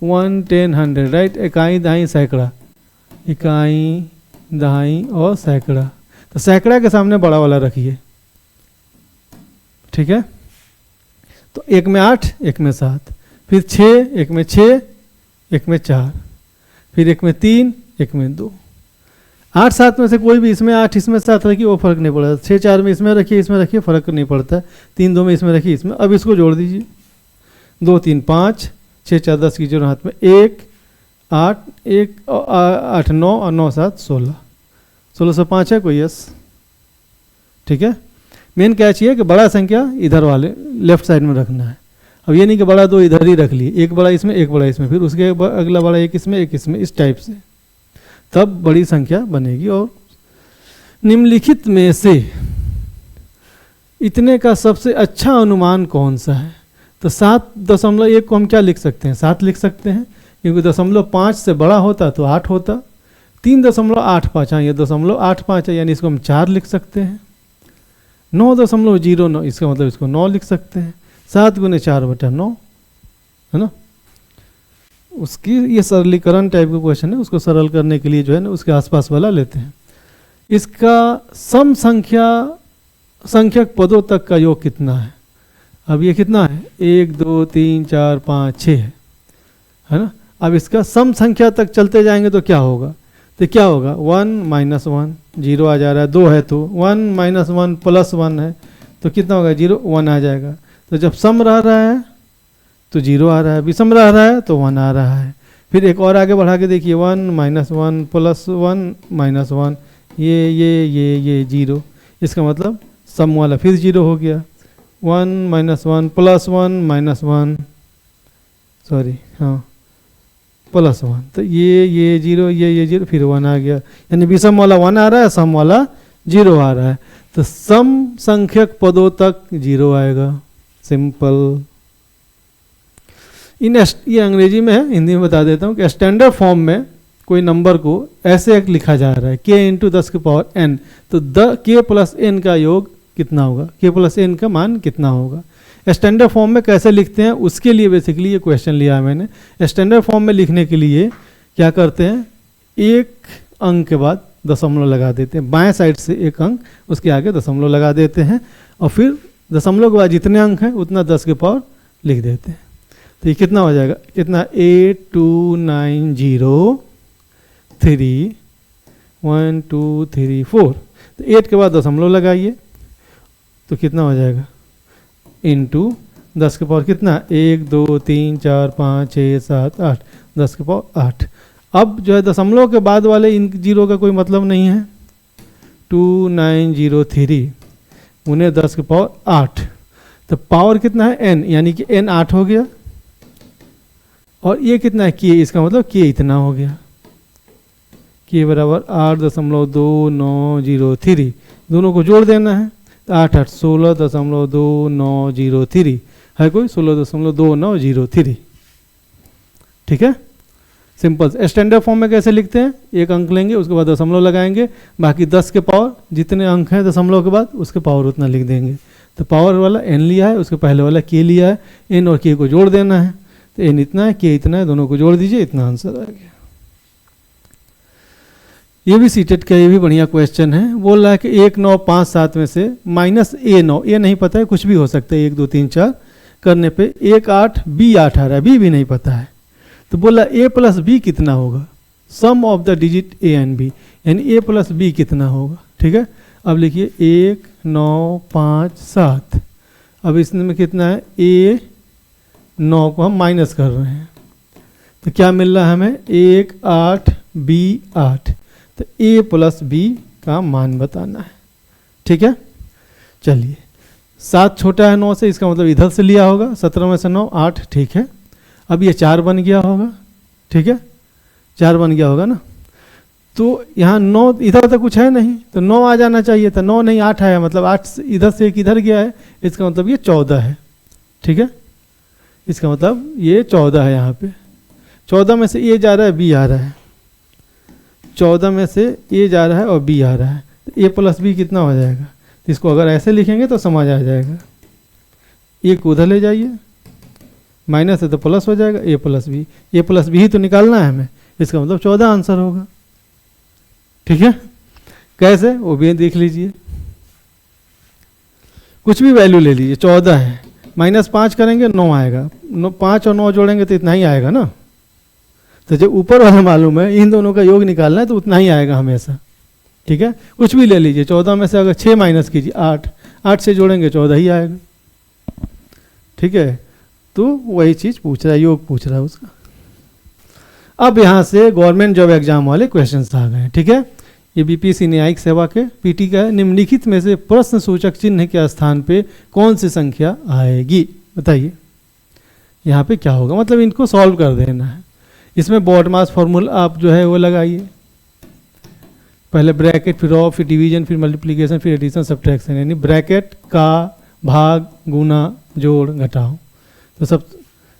[SPEAKER 1] 1 10 100, राइट, इकाई दहाई सैकड़ा, इकाई दहाई और सैकड़ा, तो सैकड़ा के सामने बड़ा वाला रखिए, ठीक है। तो 1 में 8, 1 में 7, फिर 6, 1 में 6, 1 में 4, फिर 1 में 3, 1 में 2, 8 7 में से कोई भी, इसमें 8 इसमें 7 रखिए, वो फर्क नहीं पड़ता, 6 4 में इसमें रखिए, इसमें रखिए, फर्क नहीं पड़ता, 3 2 में इसमें रखिए, इसमें। अब इसको जोड़ दीजिए, 2 3 5, 6 4 10 की जोड़ हाथ में 1 8 1 8 9 और 9 7 16, 1605 है कोई, यस, ठीक है। मेन क्या चाहिए कि बड़ा संख्या इधर वाले लेफ्ट साइड में रखना है। अब ये नहीं कि बड़ा 2 इधर ही रख लिए, एक बड़ा इसमें एक बड़ा इसमें, फिर उसके अगला बड़ा एक इसमें एक इसमें, इस टाइप से, तब बड़ी संख्या बनेगी। और निम्नलिखित में से इतने का सबसे अच्छा अनुमान कौन सा है, तो 7.1 को हम क्या लिख सकते हैं, 7 लिख सकते हैं, क्योंकि 0.5 से बड़ा होता तो 8 होता। 3.85, हाँ ये 0.85 है, यानी इसको हम 4 लिख सकते हैं। 9.09, इसका मतलब इसको 9 लिख सकते हैं। 7 × 4/9 है ना। उसकी ये सरलीकरण टाइप का क्वेश्चन है, उसको सरल करने के लिए जो है ना उसके आसपास वाला लेते हैं। इसका सम संख्यक पदों तक का योग कितना है, अब ये कितना है, 1 2 3 4 5 6 है ना। अब इसका सम संख्या तक चलते जाएंगे तो क्या होगा, तो क्या होगा 1 - 1 0 आ जा रहा है, 2 है तो 1 - 1 + 1 है तो कितना होगा 0 1 आ जाएगा। तो जब सम रह रहा है तो 0 आ रहा है, विषम रह रहा है तो 1 आ रहा है। फिर एक और आगे बढ़ा के देखिए 1 - 1 + 1 - 1, ये 0, इसका मतलब सम वाला फिर 0 हो गया। 1 -1 +1 -1, सॉरी हाँ +1, तो ये 0 ये 0 फिर 1 आ गया, यानी विषम वाला 1 आ रहा है, सम वाला 0 आ रहा है, तो सम संख्यक पदों तक 0 आएगा। सिंपल। ये अंग्रेजी में है, हिंदी में बता देता हूँ कि स्टैंडर्ड फॉर्म में कोई नंबर को ऐसे एक लिखा जा रहा है k × 10⁻n, तो k + n का योग कितना होगा, k + n का मान कितना होगा। स्टैंडर्ड फॉर्म में कैसे लिखते हैं उसके लिए बेसिकली ये क्वेश्चन लिया है मैंने। स्टैंडर्ड फॉर्म में लिखने के लिए क्या करते हैं, एक अंक के बाद दशमलव लगा देते हैं, बाएं साइड से एक अंक उसके आगे दशमलव लगा देते हैं, और फिर दशमलव के बाद जितने अंक हैं उतना 10 की पावर लिख देते हैं। तो ये कितना हो जाएगा, कितना 82903 1 2 3 4, तो 8 के बाद दशमलव लगाइए तो कितना हो जाएगा, इंटू 10 की पावर कितना 1 2 3 4 5 6 7 8, 10 की पावर 8। अब जो है दशमलव के बाद वाले इन 0 का कोई मतलब नहीं है, 2903 उन्हें 10 की पावर 8, तो पावर कितना है n, यानी कि n 8 हो गया, और ये कितना है k, इसका मतलब k इतना हो गया, k बराबर 8.2903, दोनों को जोड़ देना है, तो 8 8 16.2903 है, कोई 16.2903। ठीक है, सिंपल। स्टैंडर्ड फॉर्म में कैसे लिखते हैं, एक अंक लेंगे उसके बाद दशमलव लगाएंगे, बाकी 10 के पावर जितने अंक हैं दशमलव के बाद उसके पावर उतना लिख देंगे। तो पावर वाला n लिया है, उसके पहले वाला k लिया है, n और k को जोड़ देना है, तो n इतना है k इतना है, दोनों को जोड़ दीजिए, इतना आंसर आ गया। ये भी सीटेट का ये भी बढ़िया क्वेश्चन है। बोल रहा है कि 1 9 5 7 में से -a9, ये नहीं पता है, कुछ भी हो सकता है, 1 2 3 4 करने पे 1 8 b 8 आ रहा है, b भी नहीं पता है, तो बोला a + b कितना होगा, sum of the digit a and b, यानी a + b कितना होगा। ठीक है, अब लिखिए 1 9 5 7, अब इसमें कितना है, a 9 को हम माइनस कर रहे हैं, तो क्या मिल रहा है हमें 1 8 b 8, तो a + b का मान बताना है। ठीक है, चलिए 7 छोटा है 9 से, इसका मतलब इधर से लिया होगा, 17 में से 9 8, ठीक है। अब ये 4 बन गया होगा, ठीक है 4 बन गया होगा ना, तो यहाँ 9 इधर तो कुछ है नहीं, तो 9 आ जाना चाहिए था, 9 नहीं 8 आया, मतलब 8 इधर से एक इधर गया है, इसका मतलब ये 14 है। ठीक है, इसका मतलब ये 14 है, यहाँ पे 14 में से a जा रहा है b आ रहा है, 14 में से a जा रहा है और b आ रहा है, तो a + b कितना हो जाएगा, इसको अगर ऐसे लिखेंगे तो समझ आ जाएगा, एक उधर ले जाइए, माइनस है तो प्लस हो जाएगा, a + b, a + b ही तो निकालना है हमें, इसका मतलब 14 आंसर होगा। ठीक है, कैसे वो भी देख लीजिए, कुछ भी वैल्यू ले लीजिए, 14 है, -5 करेंगे 9 आएगा, 5 और 9 जोड़ेंगे तो इतना ही आएगा ना, तो जब ऊपर वाला मालूम है इन दोनों का योग निकालना है तो उतना ही आएगा हमेशा। ठीक है, कुछ भी ले लीजिए, 14 में से अगर 6 माइनस कीजिए 8, 8 से जोड़ेंगे 14 ही आएगा। ठीक है, तो वही चीज़ पूछ रहा है, योग पूछ रहा है उसका। अब यहाँ से गवर्नमेंट जॉब एग्जाम वाले क्वेश्चंस आ गए। ठीक है, ये बीपीएससी न्यायिक सेवा के पीटी का है। निम्नलिखित में से प्रश्न सूचक चिन्ह के स्थान पे कौन सी संख्या आएगी, बताइए यहाँ पे क्या होगा, मतलब इनको सॉल्व कर देना है। इसमें बॉड मास फॉर्मूला आप जो है वो लगाइए, पहले ब्रैकेट फिर ऑफ फिर डिवीजन फिर मल्टीप्लिकेशन फिर एडिशन सब्ट्रैक्शन, यानी ब्रैकेट का भाग गुना जोड़ घटाओ, तो सब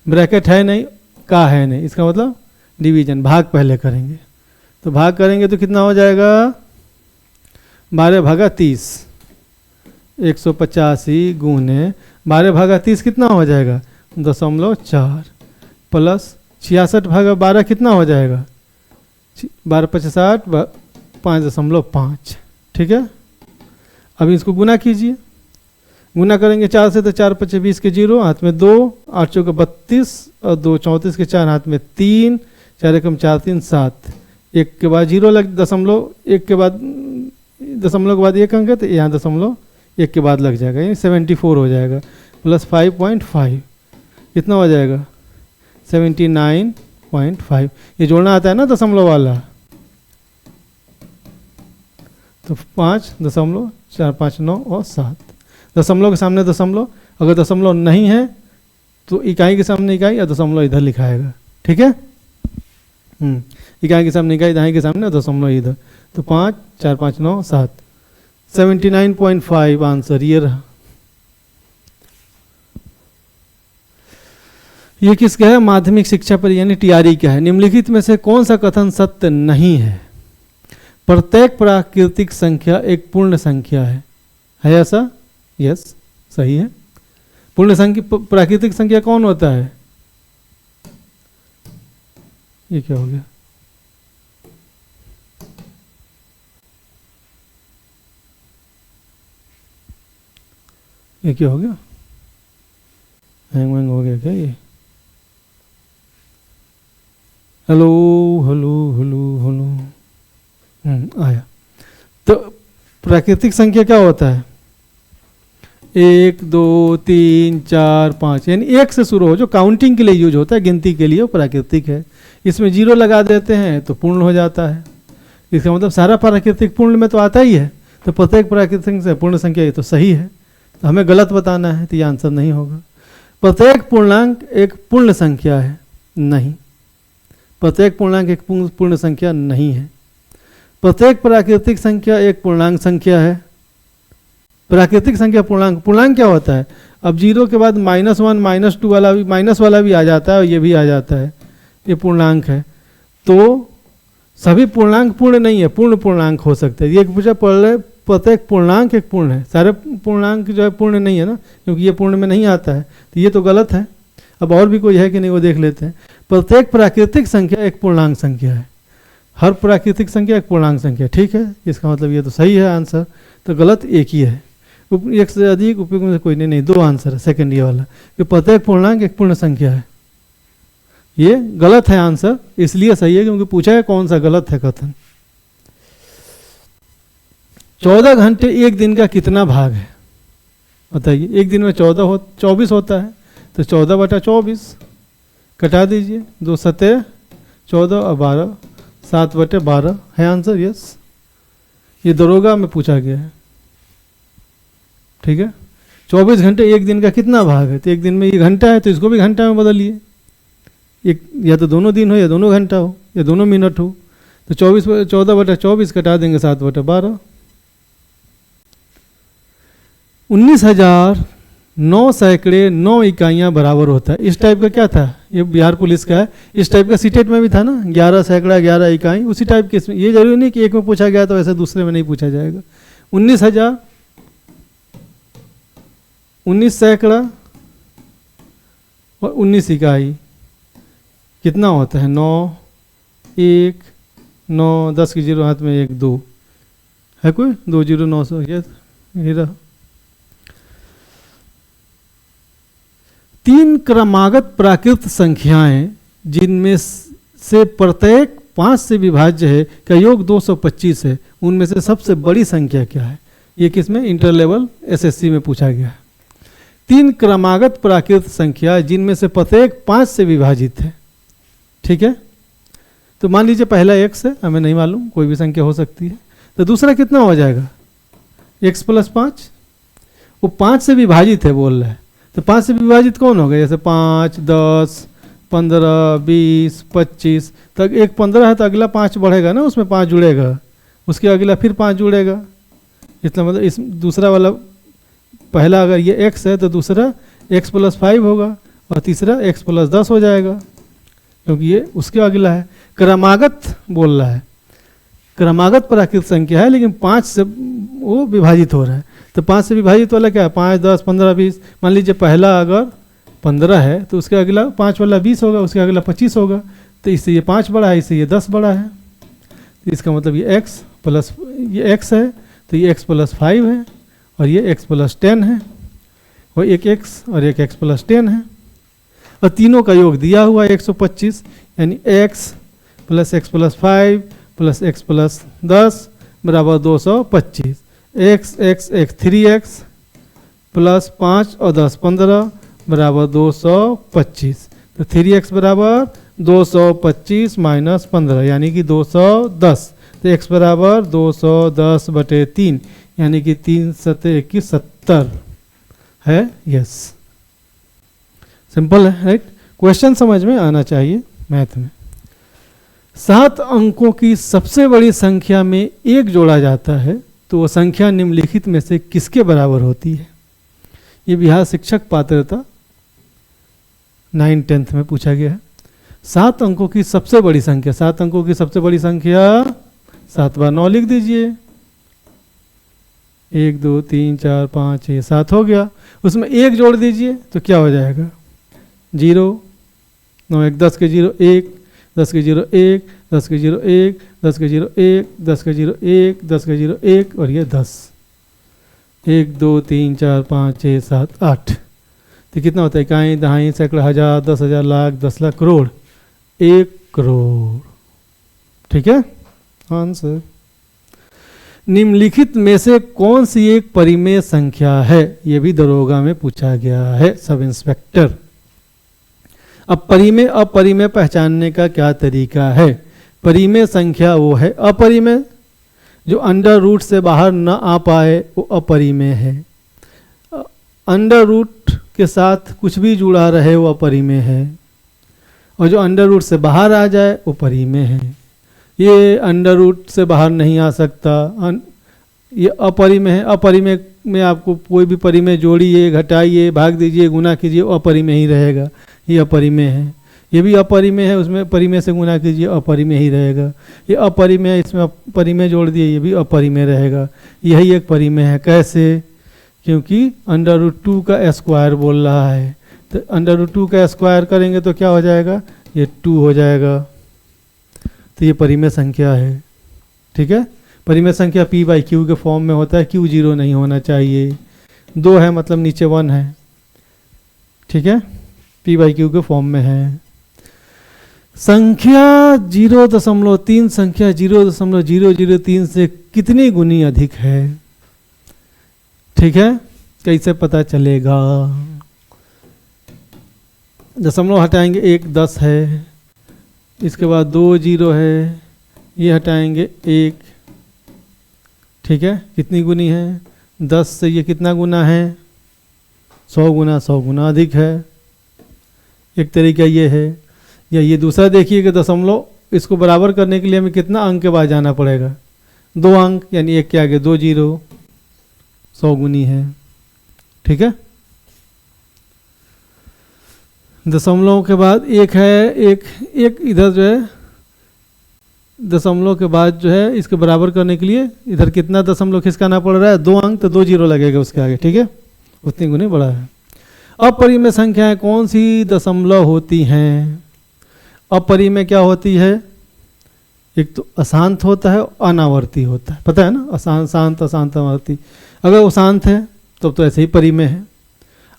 [SPEAKER 1] ब्रैकेट है नहीं का है नहीं, इसका मतलब डिवीजन, भाग पहले करेंगे, तो भाग करेंगे तो कितना हो जाएगा 12 भागा 30, 185 गुने 12 भागा 30 कितना हो जाएगा 0.4 प्लस 66 भागा 12 कितना हो जाएगा 12 50 5.5। ठीक है, अब इसको गुना कीजिए, गुना करेंगे 4 से तो 4 5 20 के 0, हाथ में 2, 8 चौके 32 और 2 34 के 4, हाथ में 3, 4 एकम 4 3 7, 1 के बाद 0 लग दशमलव, 1 के बाद दशमलव के बाद 1 अंक है तो यहाँ दशमलव 1 के बाद लग जाएगा, यानी 74 हो जाएगा, प्लस 5.5 कितना हो जाएगा 79.5। ये जोड़ना आता है ना दशमलव वाला, तो 5.459 और 7, दशमलव के सामने दशमलव, अगर दशमलव नहीं है तो इकाई के सामने इकाई या दशमलव इधर लिखाएगा, ठीक है। इकाई के सामने इकाई, दहाई के सामने दशमलव इधर, तो 5, 4, 5, 9, 7, 79.5 आंसर ये रहा। ये किसका है? माध्यमिक शिक्षा पर यानी टीआरई का है। निम्नलिखित में से कौन सा कथन सत्य नहीं है? प्रत्येक प्राकृतिक संख्या एक पूर्ण संख्या है ऐसा? यस, सही है। पूर्ण संख्या, प्राकृतिक संख्या कौन होता है? ये क्या हो गया? ये क्या हो गया? हैंग वैंग हो गया क्या ये? हेलो हेलो हेलो हेलो, आया। तो प्राकृतिक संख्या क्या होता है? 1, 2, 3, 4, 5, यानी 1 से शुरू हो, जो काउंटिंग के लिए यूज होता है, गिनती के लिए, वो प्राकृतिक है। इसमें 0 लगा देते हैं तो पूर्ण हो जाता है। इसका मतलब सारा प्राकृतिक पूर्ण में तो आता ही है, तो प्रत्येक प्राकृतिक से पूर्ण संख्या, ये तो सही है। तो हमें गलत बताना है, तो ये आंसर नहीं होगा। प्रत्येक पूर्णांक एक पूर्ण संख्या है, नहीं। प्रत्येक पूर्णांक एक पूर्ण संख्या नहीं है। प्रत्येक प्राकृतिक संख्या एक पूर्णांक संख्या है। प्राकृतिक संख्या पूर्णांक, पूर्णांक क्या होता है? अब 0 के बाद -1, -2 वाला भी, माइनस वाला भी आ जाता है और ये भी आ जाता है, ये पूर्णांक है। तो सभी पूर्णांक पूर्ण नहीं है, पूर्ण पूर्णांक हो सकते हैं। ये पूछा प्रत्येक पूर्णांक एक पूर्ण है, सारे पूर्णांक जो है पूर्ण नहीं है ना, क्योंकि ये पूर्ण में नहीं आता है, तो ये तो गलत है। अब और भी कोई है कि नहीं वो देख लेते हैं। प्रत्येक प्राकृतिक संख्या एक पूर्णांक संख्या है, हर प्राकृतिक संख्या एक पूर्णांक संख्या, ठीक है। इसका मतलब ये तो सही है आंसर, तो गलत एक ही है। एक से अधिक उपयोग में से कोई नहीं, 2 आंसर है सेकंड ये वाला, कि प्रत्येक पूर्णांक एक पूर्ण संख्या है। ये गलत है आंसर, इसलिए सही है क्योंकि पूछा है कौन सा गलत है कथन। 14 घंटे एक दिन का कितना भाग है? बताइए। एक दिन में 24 होता है, तो 14/24 कटा दीजिए, 2 सतह 14 और 12, 7/12 है आंसर। यस, ये दरोगा में पूछा गया है, ठीक है। 24 घंटे एक दिन का कितना भाग है? तो एक दिन में ये घंटा है, तो इसको भी घंटा में बदलिए। एक या तो दोनों दिन हो, या दोनों घंटा हो, या दोनों मिनट हो। तो 14/24 कटा देंगे 7/12, 19,909 इकाइयाँ बराबर होता है। इस टाइप का क्या था? ये बिहार पुलिस का है। इस टाइप का सीटेट में भी था ना, 11 सैकड़ा 11 इकाई, उसी टाइप के। इसमें ये जरूरी नहीं कि एक में पूछा गया तो ऐसे दूसरे में नहीं पूछा जाएगा। 19 सैकड़ा और 19 इकाई कितना होता है? 9, 1, 9, 10 की 0 हाथ में 1, 2 है कोई? 2 0 900, ये रहा। 3 क्रमागत प्राकृत संख्याएं जिनमें से प्रत्येक 5 से विभाज्य है का योग 225 है, उनमें से सबसे बड़ी संख्या क्या है? ये किसमें? इंटर लेवल एसएससी में पूछा गया है। 3 क्रमागत प्राकृत संख्या जिनमें से प्रत्येक 5 से विभाजित है, ठीक है। तो मान लीजिए पहला x है, हमें नहीं मालूम, कोई भी संख्या हो सकती है। तो दूसरा कितना हो जाएगा? x + 5, वो 5 से विभाजित है बोल रहा है, तो 5 से विभाजित कौन होगा? जैसे 5, 10, 15, 20, 25, तक एक 15 है तो अगला 5 बढ़ेगा ना, उसमें 5 जुड़ेगा, उसके अगला फिर 5 जुड़ेगा। इसका मतलब इस दूसरा वाला, पहला अगर ये x है तो दूसरा x + 5 होगा और तीसरा x + 10 हो जाएगा, क्योंकि ये उसके अगला है। क्रमागत बोल रहा है, क्रमागत प्राकृत संख्या है लेकिन 5 से वो विभाजित हो रहा है। तो 5 से विभाजित वाला क्या है? 5, 10, 15, 20। मान लीजिए पहला अगर 15 है तो उसके अगला 5 वाला 20 होगा, उसके अगला 25 होगा, तो इससे ये 5 बड़ा है, इससे ये 10 बड़ा है। तो इसका मतलब ये x है, तो ये x + 5 है और ये x + 10 है, और एक x और एक x + 10 है, और तीनों का योग दिया हुआ है 125, यानी x + x + 5 + x + 10 बराबर 225। x 3x + 5 और 10 15 बराबर 225। तो 3x बराबर 225 - 15 यानी कि 210। तो x बराबर 210/3 यानी कि 3 सते 21 70 है। यस, सिंपल है, राइट। क्वेश्चन समझ में आना चाहिए मैथ में। 7 अंकों की सबसे बड़ी संख्या में 1 जोड़ा जाता है तो वो संख्या निम्नलिखित में से किसके बराबर होती है? ये बिहार शिक्षक पात्रता 9th-10th में पूछा गया है। 7 अंकों की सबसे बड़ी संख्या, 7 अंकों की सबसे बड़ी संख्या 7 बार 9 लिख दीजिए। 1 2 3 4 5 6 7 हो गया। उसमें 1 जोड़ दीजिए तो क्या हो जाएगा? 0, 9 1 10 के 0 1, 10 के 0 1, 10 के 0 1, 10 के 0 1, 10 के 0 1, 10 के 0 1 और ये 10। 1 2 3 4 5 6 7 8। तो कितना होता है? इकाई, दहाई, सैकड़ा, हजार, 10,000, लाख, 10 लाख, करोड़, 1 करोड़। ठीक है आंसर। निम्नलिखित में से कौन सी एक परिमेय संख्या है? यह भी दरोगा में पूछा गया है, सब इंस्पेक्टर। अब परिमेय अपरिमेय पहचानने का क्या तरीका है? परिमेय संख्या वो है अपरिमेय, जो अंडर रूट से बाहर न आ पाए वो अपरिमेय है। अंडर रूट के साथ कुछ भी जुड़ा रहे वो अपरिमेय है, और जो अंडर रूट से बाहर आ जाए वो परिमेय है। ये अंडर रूट से बाहर नहीं आ सकता, ये अपरिमेय है। अपरिमेय में आपको कोई भी परिमेय जोड़िए, घटाइए, भाग दीजिए, गुना कीजिए, वो अपरिमेय ही रहेगा। ये अपरिमेय है। ये भी अपरिमेय है, उसमें परिमेय से गुना कीजिए, अपरिमेय ही रहेगा। ये अपरिमेय, इसमें परिमेय जोड़ दिए, ये भी अपरिमेय रहेगा। यही एक परिमेय है। कैसे? क्योंकि अंडर रूट 2 का स्क्वायर बोल रहा है, तो अंडर रूट 2 का स्क्वायर करेंगे तो क्या हो जाएगा? ये 2 हो जाएगा। तो ये परिमेय संख्या है। ठीक है, परिमेय संख्या p/q के फॉर्म में होता है। q 0 नहीं होना चाहिए। 2 है मतलब नीचे 1 है। ठीक है, p/q के फॉर्म में है। संख्या 0.3 संख्या 0.003 से कितनी गुनी अधिक है? ठीक है, कैसे पता चलेगा? दशमलव हटाएंगे, 1 10 है, इसके बाद 2 0 है, ये हटाएंगे 1। ठीक है, कितनी गुनी है? 10 से ये कितना गुना है? 100 गुना अधिक है। एक तरीका ये है। या ये दूसरा देखिए कि दशमलव, इसको बराबर करने के लिए हमें कितना अंक के बाद जाना पड़ेगा? 2 अंक, यानी 1 के आगे 2 0, 100 गुनी है। ठीक है, दशमलव के बाद 1 है, एक इधर जो है दशमलव के बाद जो है इसके बराबर करने के लिए इधर कितना दशमलव खिसकाना पड़ रहा है? 2 अंक, तो 2 0 लगेगा उसके आगे। ठीक है, उतनी गुनी बड़ा है। अपरिमेय संख्याएं कौन सी दशमलव होती हैं? अपरिमेय क्या होती है? एक तो अशांत होता है, अनावर्ती होता है। पता है ना, अशांत, शांत, अशांत, आवर्ती। अगर वो शांत है तो ऐसे ही परिमेय है।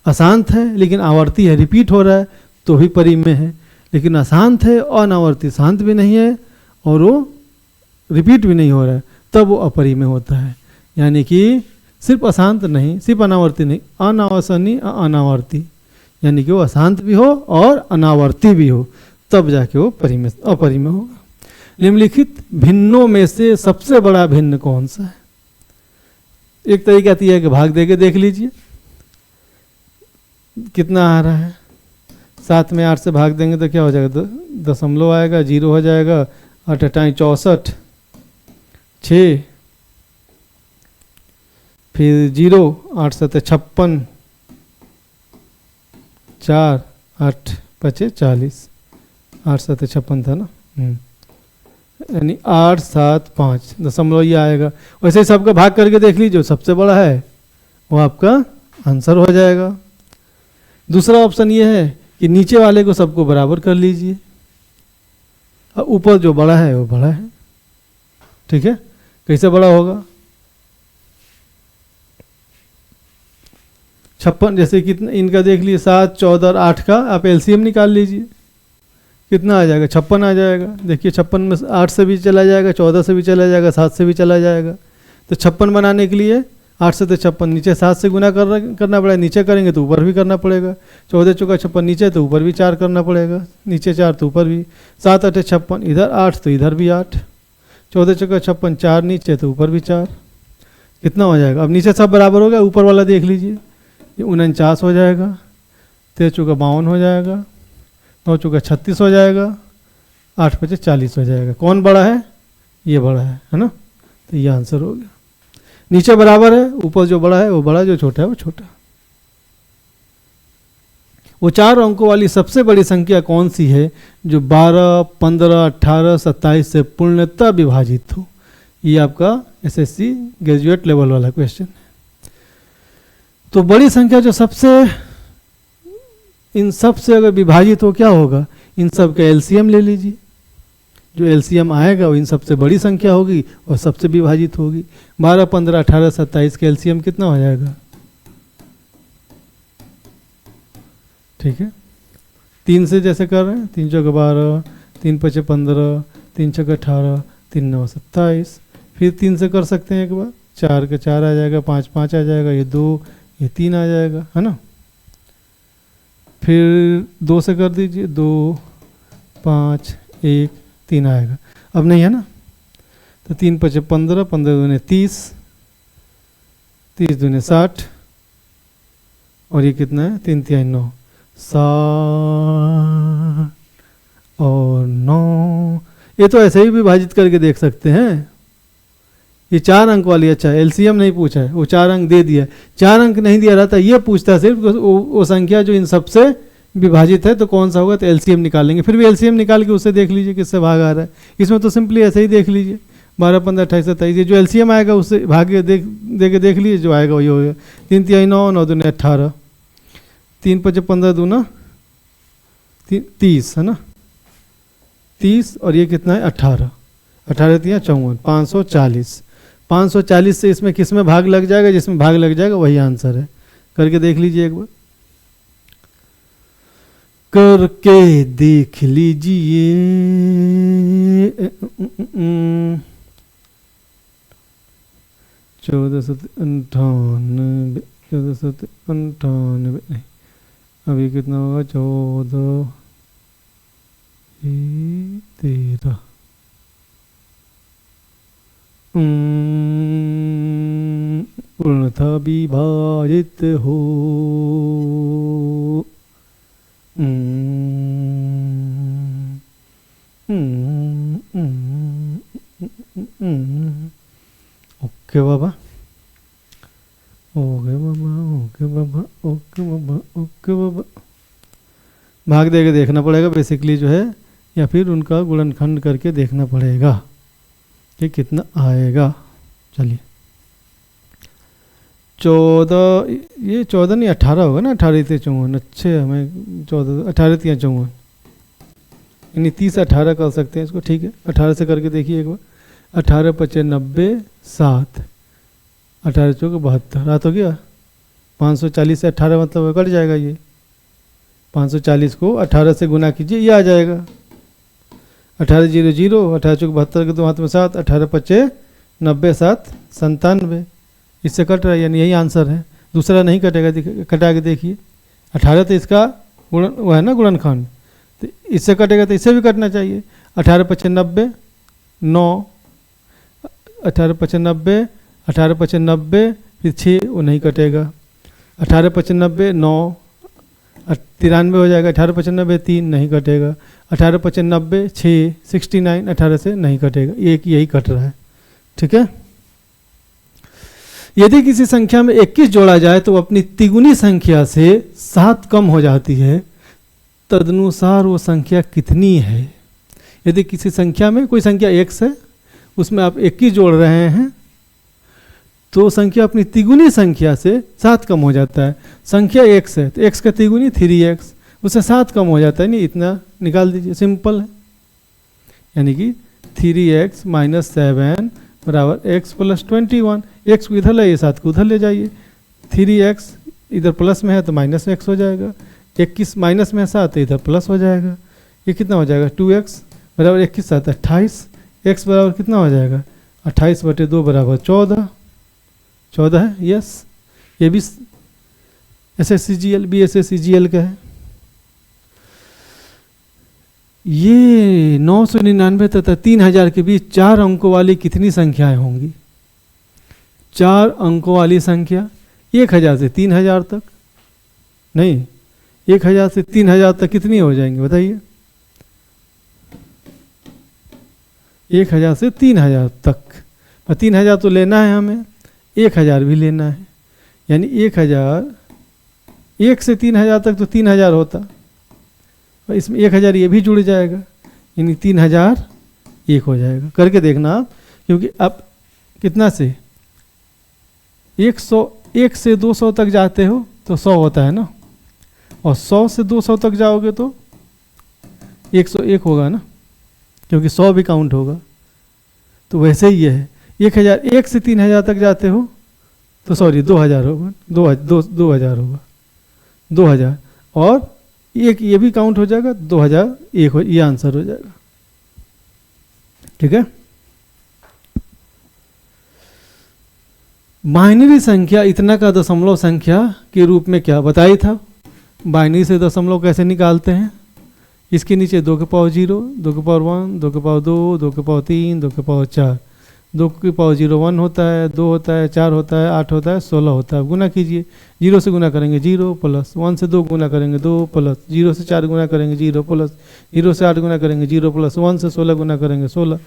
[SPEAKER 1] अशांत है लेकिन आवर्ती है, रिपीट हो रहा है, तो भी परिमेय है। लेकिन अशांत है, अनावर्ती, शांत भी नहीं है और वो रिपीट भी नहीं हो रहा है, तब वो अपरिमेय होता है। यानी कि सिर्फ अशांत नहीं, सिर्फ अनावर्ती नहीं, अनावसनी अनावर्ती, यानी कि वो अशांत भी हो और अनावर्ती भी हो, तब जाके वो परिमेय अपरिमेय होगा। निम्नलिखित भिन्नों में से सबसे बड़ा भिन्न कौन सा है? एक तरीका आती है कि भाग देके देख लीजिए कितना आ रहा है। 7 में 8 से भाग देंगे तो क्या हो जाएगा? दशमलव आएगा, 0 हो जाएगा। 8 8 64, 6, फिर 0, 8 7 56, 4, 8 5 40, 8 7 56 था ना, यानी 8 7 5 दशमलव ये आएगा। वैसे ही सबका भाग करके देख लीजिए, सबसे बड़ा है वो आपका आंसर हो जाएगा। दूसरा ऑप्शन ये है कि नीचे वाले को सबको बराबर कर लीजिए, और ऊपर जो बड़ा है वो बड़ा है। ठीक है, कैसे बड़ा होगा? 56, जैसे कितना इनका देख लीजिए, 7 14 और 8 का आप एलसीएम निकाल लीजिए, कितना आ जाएगा? 56 आ जाएगा। देखिए 56 में 8 से भी चला जाएगा, 14 से भी चला जाएगा, 7 से भी चला जाएगा। तो 56 बनाने के लिए 8 से तो 56, नीचे 7 से गुना करना पड़ेगा, नीचे करेंगे तो ऊपर भी करना पड़ेगा। 14 चौका 56, नीचे तो ऊपर भी 4 करना पड़ेगा, नीचे 4 तो ऊपर भी। 7 8 56, इधर 8 तो इधर भी 8, 14 चौका 56, 4 नीचे तो ऊपर भी 4, कितना हो जाएगा? अब नीचे सब बराबर हो गया, ऊपर वाला देख लीजिए, ये 49 हो जाएगा, 13 चौका 52 हो जाएगा, 9 चौका 36 हो जाएगा, 8 पचे 40 हो जाएगा। कौन बड़ा है? ये बड़ा है ना, तो ये आंसर हो गया। नीचे बराबर है, ऊपर जो बड़ा है वो बड़ा, जो छोटा है वो छोटा। वो 4 अंकों वाली सबसे बड़ी संख्या कौन सी है जो 12, 15, 18, 27 से पूर्णतः विभाजित हो? ये आपका एसएससी ग्रेजुएट लेवल वाला क्वेश्चन है। तो बड़ी संख्या जो सबसे, इन सब से अगर विभाजित हो क्या होगा? इन सब का एलसीएम ले लीजिए, जो एलसीएम आएगा वो इन सबसे बड़ी संख्या होगी और सबसे विभाजित होगी। 12, 15, 18, 27 का एलसीएम कितना हो जाएगा? ठीक है, 3 से जैसे कर रहे हैं, 3 चौका 12, 3 पचे 15, 3 छक्का 18, 3 नौ 27, फिर 3 से कर सकते हैं एक बार, 4 का 4 आ जाएगा, 5 5 आ जाएगा, ये 2, ये 3 आ जाएगा, है ना। फिर 2 से कर दीजिए, 2, 5, 1, 3 आएगा। अब नहीं है ना, तो 3 पचे 15, 15 दूने 30, 30 दूने 60, और ये कितना है? 3 3 9, 60 और 9। ये तो ऐसे ही विभाजित करके देख सकते हैं। ये 4 अंक वाली, अच्छा एलसीएम नहीं पूछा है, वो 4 अंक दे दिया, 4 अंक नहीं दिया रहता, ये पूछता है सिर्फ वो संख्या जो इन सबसे विभाजित है तो कौन सा होगा, तो एलसीएम निकालेंगे। फिर भी एलसीएम निकाल के उससे देख लीजिए किससे भाग आ रहा है। इसमें तो सिंपली ऐसे ही देख लीजिए, 12, 15, 28, 27, ये जो एलसीएम आएगा उससे भाग के दे के देख लीजिए, जो आएगा वही होगा। 3 3 9, 9 दूने 18, 3 पचे 15 दूना 30, है ना, 30, और ये कितना है? 18, 18 3 54, 540। 540 से इसमें किस में भाग लग जाएगा? जिसमें भाग लग जाएगा वही आंसर है। करके देख लीजिए एक बार, करके देख लीजिए। 1498, 1498 नहीं, अभी कितना होगा? 14, 13, पूर्णतः विभाजित हो। ओके बाबा, ओके बाबा, ओके बाबा, ओके बाबा, ओके बाबा। भाग दे के देखना पड़ेगा बेसिकली जो है, या फिर उनका गुणनखंड करके देखना पड़ेगा कि कितना आएगा। चलिए 14, ये 14 नहीं 18 होगा ना, 18 3 54, अच्छे हमें 14, 18 3 54, यानी 30 18 कर सकते हैं इसको, ठीक है। 18 से करके देखिए एक बार, 18 पचे 90, 7, 18 चौके 72, रात हो गया। 540 से 18 मतलब कट जाएगा, ये 540 को 18 से गुना कीजिए, ये आ जाएगा 18 0 0, 18 चौके 72 के 2 हाथ में 7, 18 पचे 90, 7 97, इससे कट रहा है, यानी यही आंसर है। दूसरा नहीं कटेगा, कटा के देखिए। 18 तो इसका गुण वो है ना गुणनखंड, तो इससे कटेगा तो इससे भी कटना चाहिए। 18 पचे 90, 9, 18 पचे 90, 18 पचे 90, फिर 6, वो नहीं कटेगा। 18 पचे 90, 9, 93 हो जाएगा। 18 पचे 90, 3 नहीं कटेगा। 18 पचे 90, 6, 69, 18 से नहीं कटेगा, एक यही कट रहा है, ठीक है। यदि किसी संख्या में 21 जोड़ा जाए तो अपनी तिगुनी संख्या से 7 कम हो जाती है, तदनुसार वो संख्या कितनी है? यदि किसी संख्या में, कोई संख्या x है, उसमें आप 21 जोड़ रहे हैं तो संख्या अपनी तिगुनी संख्या से 7 कम हो जाता है। संख्या x है तो x का तिगुनी 3x, उससे 7 कम हो जाता है, नहीं इतना निकाल दीजिए, सिंपल है। यानी कि 3x - 7 बराबर x + 21। x को इधर लाइए, 7 को उधर ले जाइए। 3x इधर प्लस में है तो -x हो जाएगा, 21 माइनस में है 7 तो इधर प्लस हो जाएगा। ये कितना हो जाएगा? 2x बराबर 21 7 28, x बराबर कितना हो जाएगा? 28/2 बराबर 14। 14 है, यस। ये भी SSCGL BSSCGL का है। ये 999 तथा 3000 के बीच 4 अंकों वाली कितनी संख्याएं होंगी? 4 अंकों वाली संख्या 1000 से 3000 तक, नहीं 1000 से 3000 तक कितनी हो जाएंगी बताइए? 1000 से 3000 तक, 3000 तो लेना है हमें, 1000 भी लेना है, यानी 1000, 1 से 3000 तक तो 3000 होता, और इसमें 1000 ये भी जुड़ जाएगा, यानी 3000 1 हो जाएगा। करके देखना आप, क्योंकि अब कितना से 1 से 200 तक जाते हो तो 100 होता है ना, और 100 से 200 तक जाओगे तो 101 होगा ना, क्योंकि 100 भी काउंट होगा। तो वैसे ही ये है, 1000, 1 से 3000 तक जाते हो तो सॉरी 2000 होगा, 2000 होगा, 2000, और एक ये भी काउंट हो जाएगा, 2001 हो, ये आंसर हो जाएगा। ठीक है। बाइनरी संख्या इतना का दशमलव संख्या के रूप में क्या बताई था? बाइनरी से दशमलव कैसे निकालते हैं? इसके नीचे 2 के पावर 0, 2 के पावर 1, 2 के पावर 2, 2 के पावर 3, 2 के पावर 4, 2 के पावर 0 1 होता है, 2 होता है, 4 होता है, 8 होता है, 16 होता है। गुना कीजिए, 0 से गुना करेंगे 0 प्लस, 1 से 2 गुना करेंगे 2 प्लस, 0 से 4 गुना करेंगे 0 प्लस, 0 से 8 गुना करेंगे 0 प्लस, 1 से 16 गुना करेंगे 16,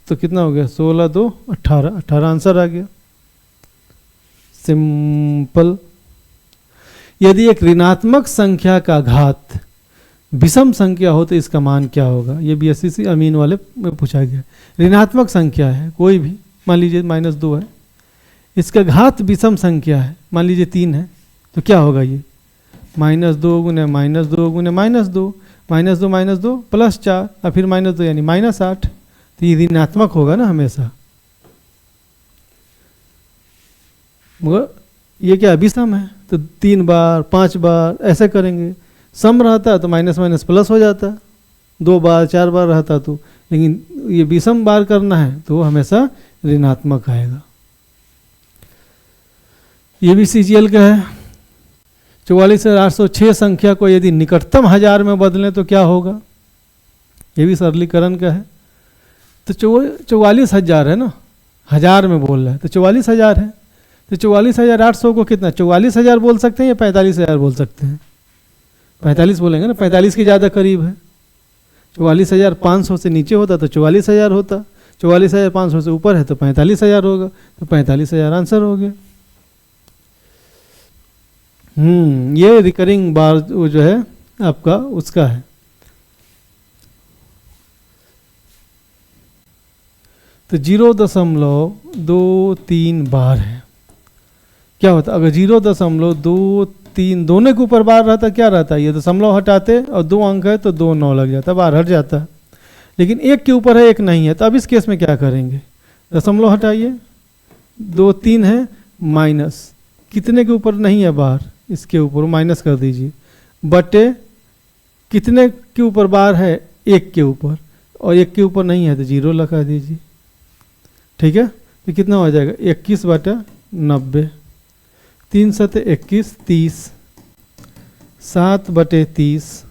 [SPEAKER 1] तो कितना हो गया? 16 2 18, 18 आंसर आ गया। सिंपल। यदि एक ऋणात्मक संख्या का घात विषम संख्या हो तो इसका मान क्या होगा? ये BSc अमीन वाले में पूछा गया। ऋणात्मक संख्या है कोई भी, मान लीजिए -2 है, इसका घात विषम संख्या है, मान लीजिए 3 है, तो क्या होगा? ये -2 गुने -2 गुने -2, -2 -2 प्लस 4 और फिर -2 यानी -8, तो ये ऋणात्मक होगा ना हमेशा। मगर ये क्या विषम है, तो 3 बार 5 बार ऐसे करेंगे। सम रहता तो माइनस माइनस प्लस हो जाता, 2 बार 4 बार रहता तो, लेकिन ये विषम बार करना है तो हमेशा ऋणात्मक आएगा। ये भी CGL का है। 44,806 संख्या को यदि निकटतम 1000 में बदलें तो क्या होगा? ये भी सरलीकरण का है। तो 44,000 है ना, 1000 में बोल रहा है तो 44,000 है, तो 44,800 को कितना 44,000 बोल सकते हैं या 45,000 बोल सकते हैं? 45 बोलेंगे ना, 45 के ज़्यादा करीब है। 44,500 से नीचे होता तो 44,000 होता, 44,500 से ऊपर है तो 45,000 होगा, तो 45,000 आंसर हो गया। ये रिकरिंग बार जो है आपका उसका है। तो 0.23 बार है। क्या होता अगर 0.23 दोनों के ऊपर बार रहता क्या रहता? ये दशमलव हटाते और 2 अंक है तो 2 9 लग जाता, बार हट जाता। लेकिन 1 के ऊपर है 1 नहीं है, तो अब इस केस में क्या करेंगे? दशमलव हटाइए, 2 3 है माइनस, कितने के ऊपर नहीं है बार? इसके ऊपर माइनस कर दीजिए, बटे कितने के ऊपर बार है? 1 के ऊपर, और 1 के ऊपर नहीं है तो 0 लगा दीजिए। ठीक है, तो कितना हो जाएगा? 21/90, 3 7 21 30, 7/30।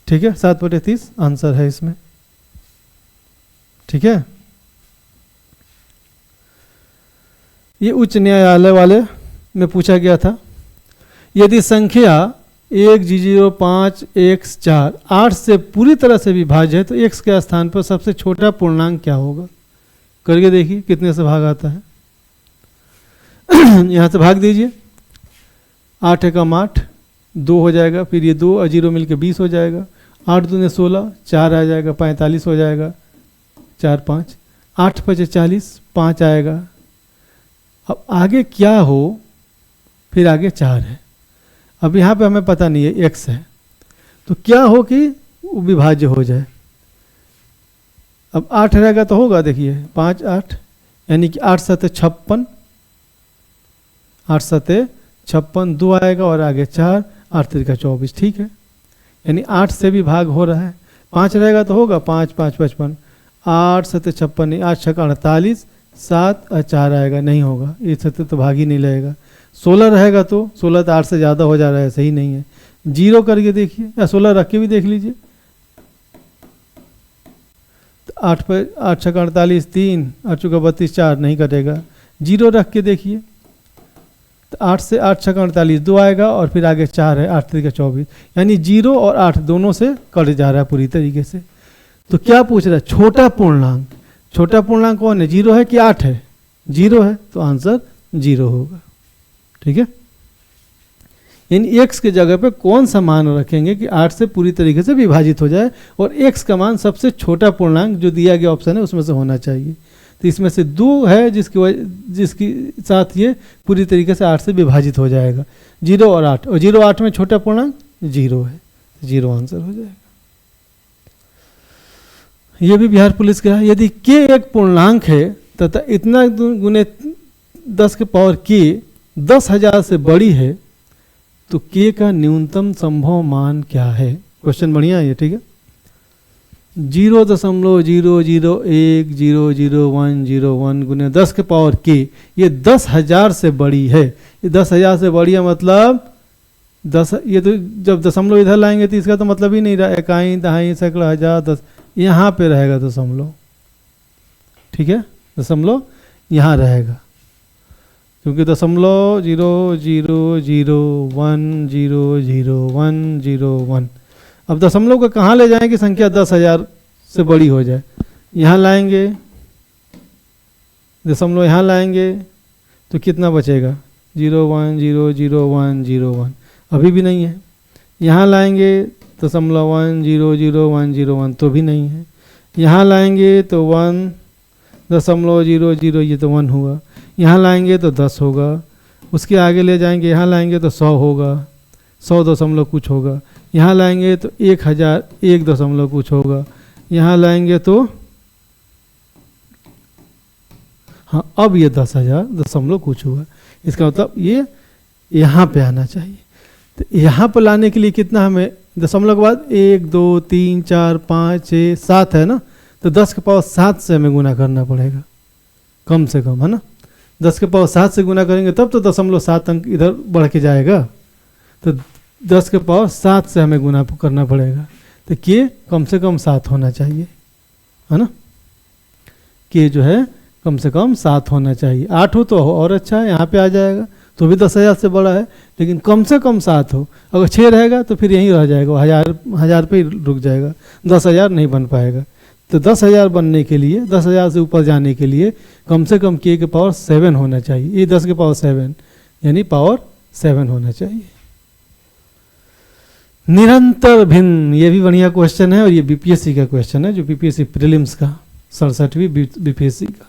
[SPEAKER 1] ठीक है, 7/30 आंसर है इसमें। ठीक है, ये उच्च न्यायालय वाले में पूछा गया था। यदि संख्या 1,0,5x4 8 से पूरी तरह से विभाज्य है तो x के स्थान पर सबसे छोटा पूर्णांक क्या होगा? करके देखिए कितने से भाग आता है। यहाँ से भाग दीजिए, 8 एकम 8, 2 हो जाएगा, फिर ये 2 और 0 मिलके 20 हो जाएगा, 8 दूने 16, 4 आ जाएगा, 45 हो जाएगा, 4 5, 8 5 40, 5 आएगा। अब आगे क्या हो? फिर आगे 4 है। अब यहाँ पे हमें पता नहीं है x है, तो क्या हो कि वो विभाज्य हो जाए। अब 8 रहेगा तो होगा, देखिए 5 8 यानी कि 8 7 56, 8 7 56, 2 आएगा और आगे 4, 8 3 24। ठीक है, यानी 8 से भी भाग हो रहा है। 5 रहेगा तो होगा 5 5 55, 8 7 56, 8 6 48, 7 और 4 आएगा, नहीं होगा, ये 7 तो भाग ही नहीं लगेगा। 16 रहेगा तो 16 तो 8 से ज़्यादा हो जा रहा है, सही नहीं है। 0 करके देखिए, या 16 रख के भी देख लीजिए, 8 पे 8 छक्का 48, 3 8 चौका 32, 4 नहीं कटेगा, 0 रख के देखिए तो 8 से 8 छक्का 48 2 आएगा और फिर आगे 4 है, 8 3 24, यानी 0 और 8 दोनों से कट जा रहा है पूरी तरीके से। तो क्या पूछ रहा है, छोटा पूर्णांक, छोटा पूर्णांक कौन है, 0 है कि 8 है, 0 है, तो आंसर 0 होगा। ठीक है, यानी x के जगह पे कौन सा मान रखेंगे कि 8 से पूरी तरीके से विभाजित हो जाए और x का मान सबसे छोटा पूर्णांक जो दिया गया ऑप्शन है उसमें से होना चाहिए। तो इसमें से 2 है जिसकी साथ ये पूरी तरीके से 8 से विभाजित हो जाएगा, 0 और 8, और 0 8 में छोटा पूर्णांक 0 है, 0 आंसर हो जाएगा। ये भी बिहार पुलिस का है। यदि k एक पूर्णांक है तथा इतना गुने 10 के पावर k 10,000 से बड़ी है तो k का न्यूनतम संभव मान क्या है। क्वेश्चन बढ़िया है ये, ठीक है। 0.00100101 गुने 10 के पावर k, ये 10,000 से बड़ी है। ये 10,000 से बड़ी है मतलब 10, ये तो जब दशमलव इधर लाएंगे तो इसका तो मतलब ही नहीं रहा, इकाई दहाई सैकड़ा हजार 10, यहाँ पे रहेगा दशमलव। ठीक है, दशमलव यहाँ रहेगा क्योंकि दशमलव 0.00010101। अब दशमलव को कहाँ ले जाएं कि संख्या 10,000 से बड़ी हो जाए, यहाँ लाएंगे, दशमलव यहाँ लाएंगे तो कितना बचेगा 0.100101, अभी भी नहीं है। यहाँ लाएंगे दशमलव 1.00101 तो भी नहीं है। यहाँ लाएंगे तो 1.00, ये तो 1 हुआ। यहाँ लाएंगे तो 10 होगा, उसके आगे ले जाएंगे, यहाँ लाएंगे तो 100 होगा, 100 दशमलव कुछ होगा। यहाँ लाएंगे तो 1000 1 दशमलव कुछ होगा। यहाँ लाएंगे तो हाँ, अब ये 10,000 दशमलव कुछ हुआ। इसका मतलब ये यहाँ पे आना चाहिए। तो यहाँ पर लाने के लिए कितना हमें, दशमलव के बाद 1 2 3 4 5 6 7 है ना, तो 10 के पावर 7 से हमें गुना करना पड़ेगा कम से कम, है ना। 10 के पावर 7 से गुना करेंगे तब तो 0.7 अंक इधर बढ़ के जाएगा। तो 10 के पावर 7 से हमें गुना करना पड़ेगा। तो के कम से कम 7 होना चाहिए, है ना। के जो है कम से कम 7 होना चाहिए। 8 हो तो और अच्छा है, यहाँ पे आ जाएगा तो भी 10,000 से बड़ा है, लेकिन कम से कम 7 हो। अगर 6 रहेगा तो फिर यहीं रह जाएगा, 1000 पे ही रुक जाएगा, 10,000 नहीं बन पाएगा। तो 10,000 बनने के लिए, 10,000 से ऊपर जाने के लिए कम से कम के पावर 7 होना चाहिए। ये 10 के पावर 7 यानी पावर 7 होना चाहिए। निरंतर भिन्न, ये भी बढ़िया क्वेश्चन है और ये बीपीएससी का क्वेश्चन है, जो बीपीएससी प्रीलिम्स का 67वीं बीपीएससी का।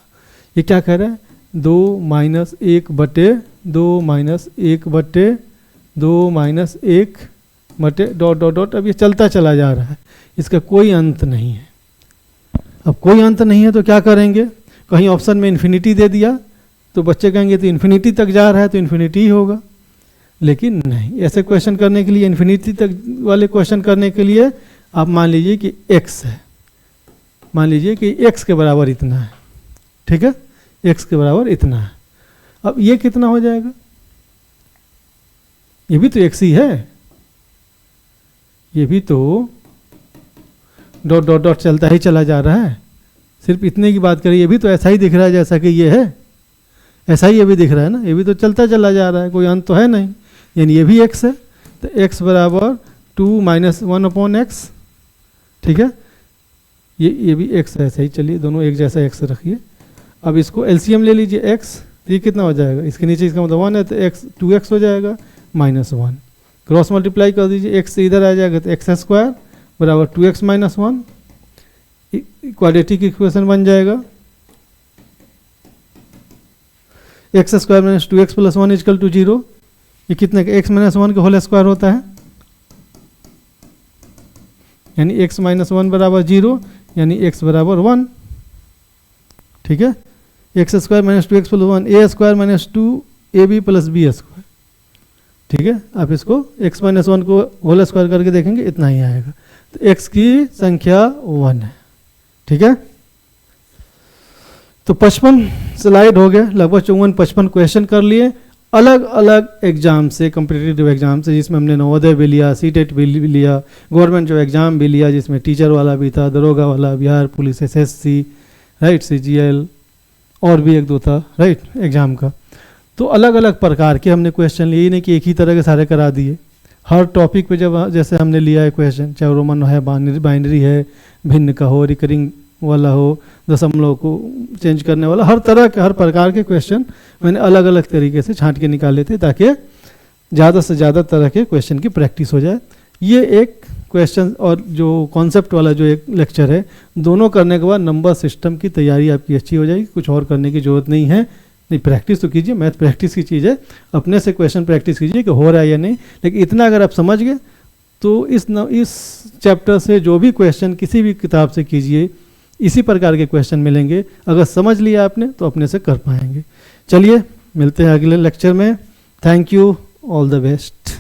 [SPEAKER 1] ये क्या कह रहा है, 2 - 1 बटे 2 - 1 बटे 2 - 1 बटे डॉट डॉट डॉट। अब ये चलता चला जा रहा है, इसका कोई अंत नहीं है। अब कोई अंत नहीं है तो क्या करेंगे, कहीं ऑप्शन में इन्फिनिटी दे दिया तो बच्चे कहेंगे तो इन्फिनिटी तक जा रहा है तो इन्फिनिटी ही होगा। लेकिन नहीं, ऐसे क्वेश्चन करने के लिए, इन्फिनिटी तक वाले क्वेश्चन करने के लिए आप मान लीजिए कि x है, मान लीजिए कि x के बराबर इतना है, ठीक है, x के बराबर इतना है। अब ये कितना हो जाएगा, ये भी तो x ही है, ये भी तो डॉट डॉट डॉट चलता ही चला जा रहा है। सिर्फ इतने की बात करें, ये भी तो ऐसा ही दिख रहा है जैसा कि ये है, ऐसा ही ये भी दिख रहा है ना, ये भी तो चलता चला जा रहा है, कोई अंत तो है नहीं, यानी ये भी x है। तो x बराबर 2 - 1/x, ठीक है, ये भी x है, सही। चलिए दोनों एक जैसा x रखिए। अब इसको एलसीएम ले लीजिए x, ये कितना हो जाएगा, इसके नीचे इसका मतलब 1 है तो x 2x हो जाएगा -1। क्रॉस मल्टीप्लाई कर दीजिए, x से इधर आ जाएगा तो x² बराबर 2x - 1, क्वाड्रेटिक इक्वेशन बन जाएगा। x² - 2x + 1 = 0। ये कितने का, x - 1 का होल स्क्वायर होता है, यानी x - 1 बराबर 0, यानी x बराबर 1, ठीक है। x² - 2x + 1 a² - 2ab + b², ठीक है। आप इसको x - 1 को होल स्क्वायर करके देखेंगे, इतना ही आएगा। तो x की संख्या 1 है, ठीक है। तो 55 स्लाइड हो गए, लगभग 54-55 क्वेश्चन कर लिए। अलग अलग एग्ज़ाम से, कम्पिटिटिव एग्ज़ाम से, जिसमें हमने नवोदय भी लिया, सीटेट भी लिया, गवर्नमेंट जो एग्ज़ाम भी लिया जिसमें टीचर वाला भी था, दरोगा वाला, Bihar police, SSC, right, CGL, और भी एक दो था, राइट, एग्ज़ाम का। तो अलग अलग प्रकार के हमने क्वेश्चन लिए, ही नहीं कि एक ही तरह के सारे करा दिए। हर टॉपिक पे जब जैसे हमने लिया है क्वेश्चन, चाहे रोमन है, बाइनरी है, भिन्न का हो, रिकरिंग वाला हो, दशमलव को चेंज करने वाला, हर तरह के, हर प्रकार के क्वेश्चन मैंने अलग अलग तरीके से छांट के निकाले थे ताकि ज़्यादा से ज़्यादा तरह के क्वेश्चन की प्रैक्टिस हो जाए। ये एक क्वेश्चन और जो कॉन्सेप्ट वाला जो एक लेक्चर है, दोनों करने के बाद नंबर सिस्टम की तैयारी आपकी अच्छी हो जाएगी। कुछ और करने की ज़रूरत नहीं है। नहीं, प्रैक्टिस तो कीजिए, मैथ प्रैक्टिस की चीज़ है, अपने से क्वेश्चन प्रैक्टिस कीजिए कि हो रहा है या नहीं। लेकिन इतना अगर आप समझ गए तो इस चैप्टर से जो भी क्वेश्चन किसी भी किताब से कीजिए, इसी प्रकार के क्वेश्चन मिलेंगे। अगर समझ लिया आपने तो अपने से कर पाएंगे। चलिए मिलते हैं अगले लेक्चर में। Thank you, all the best.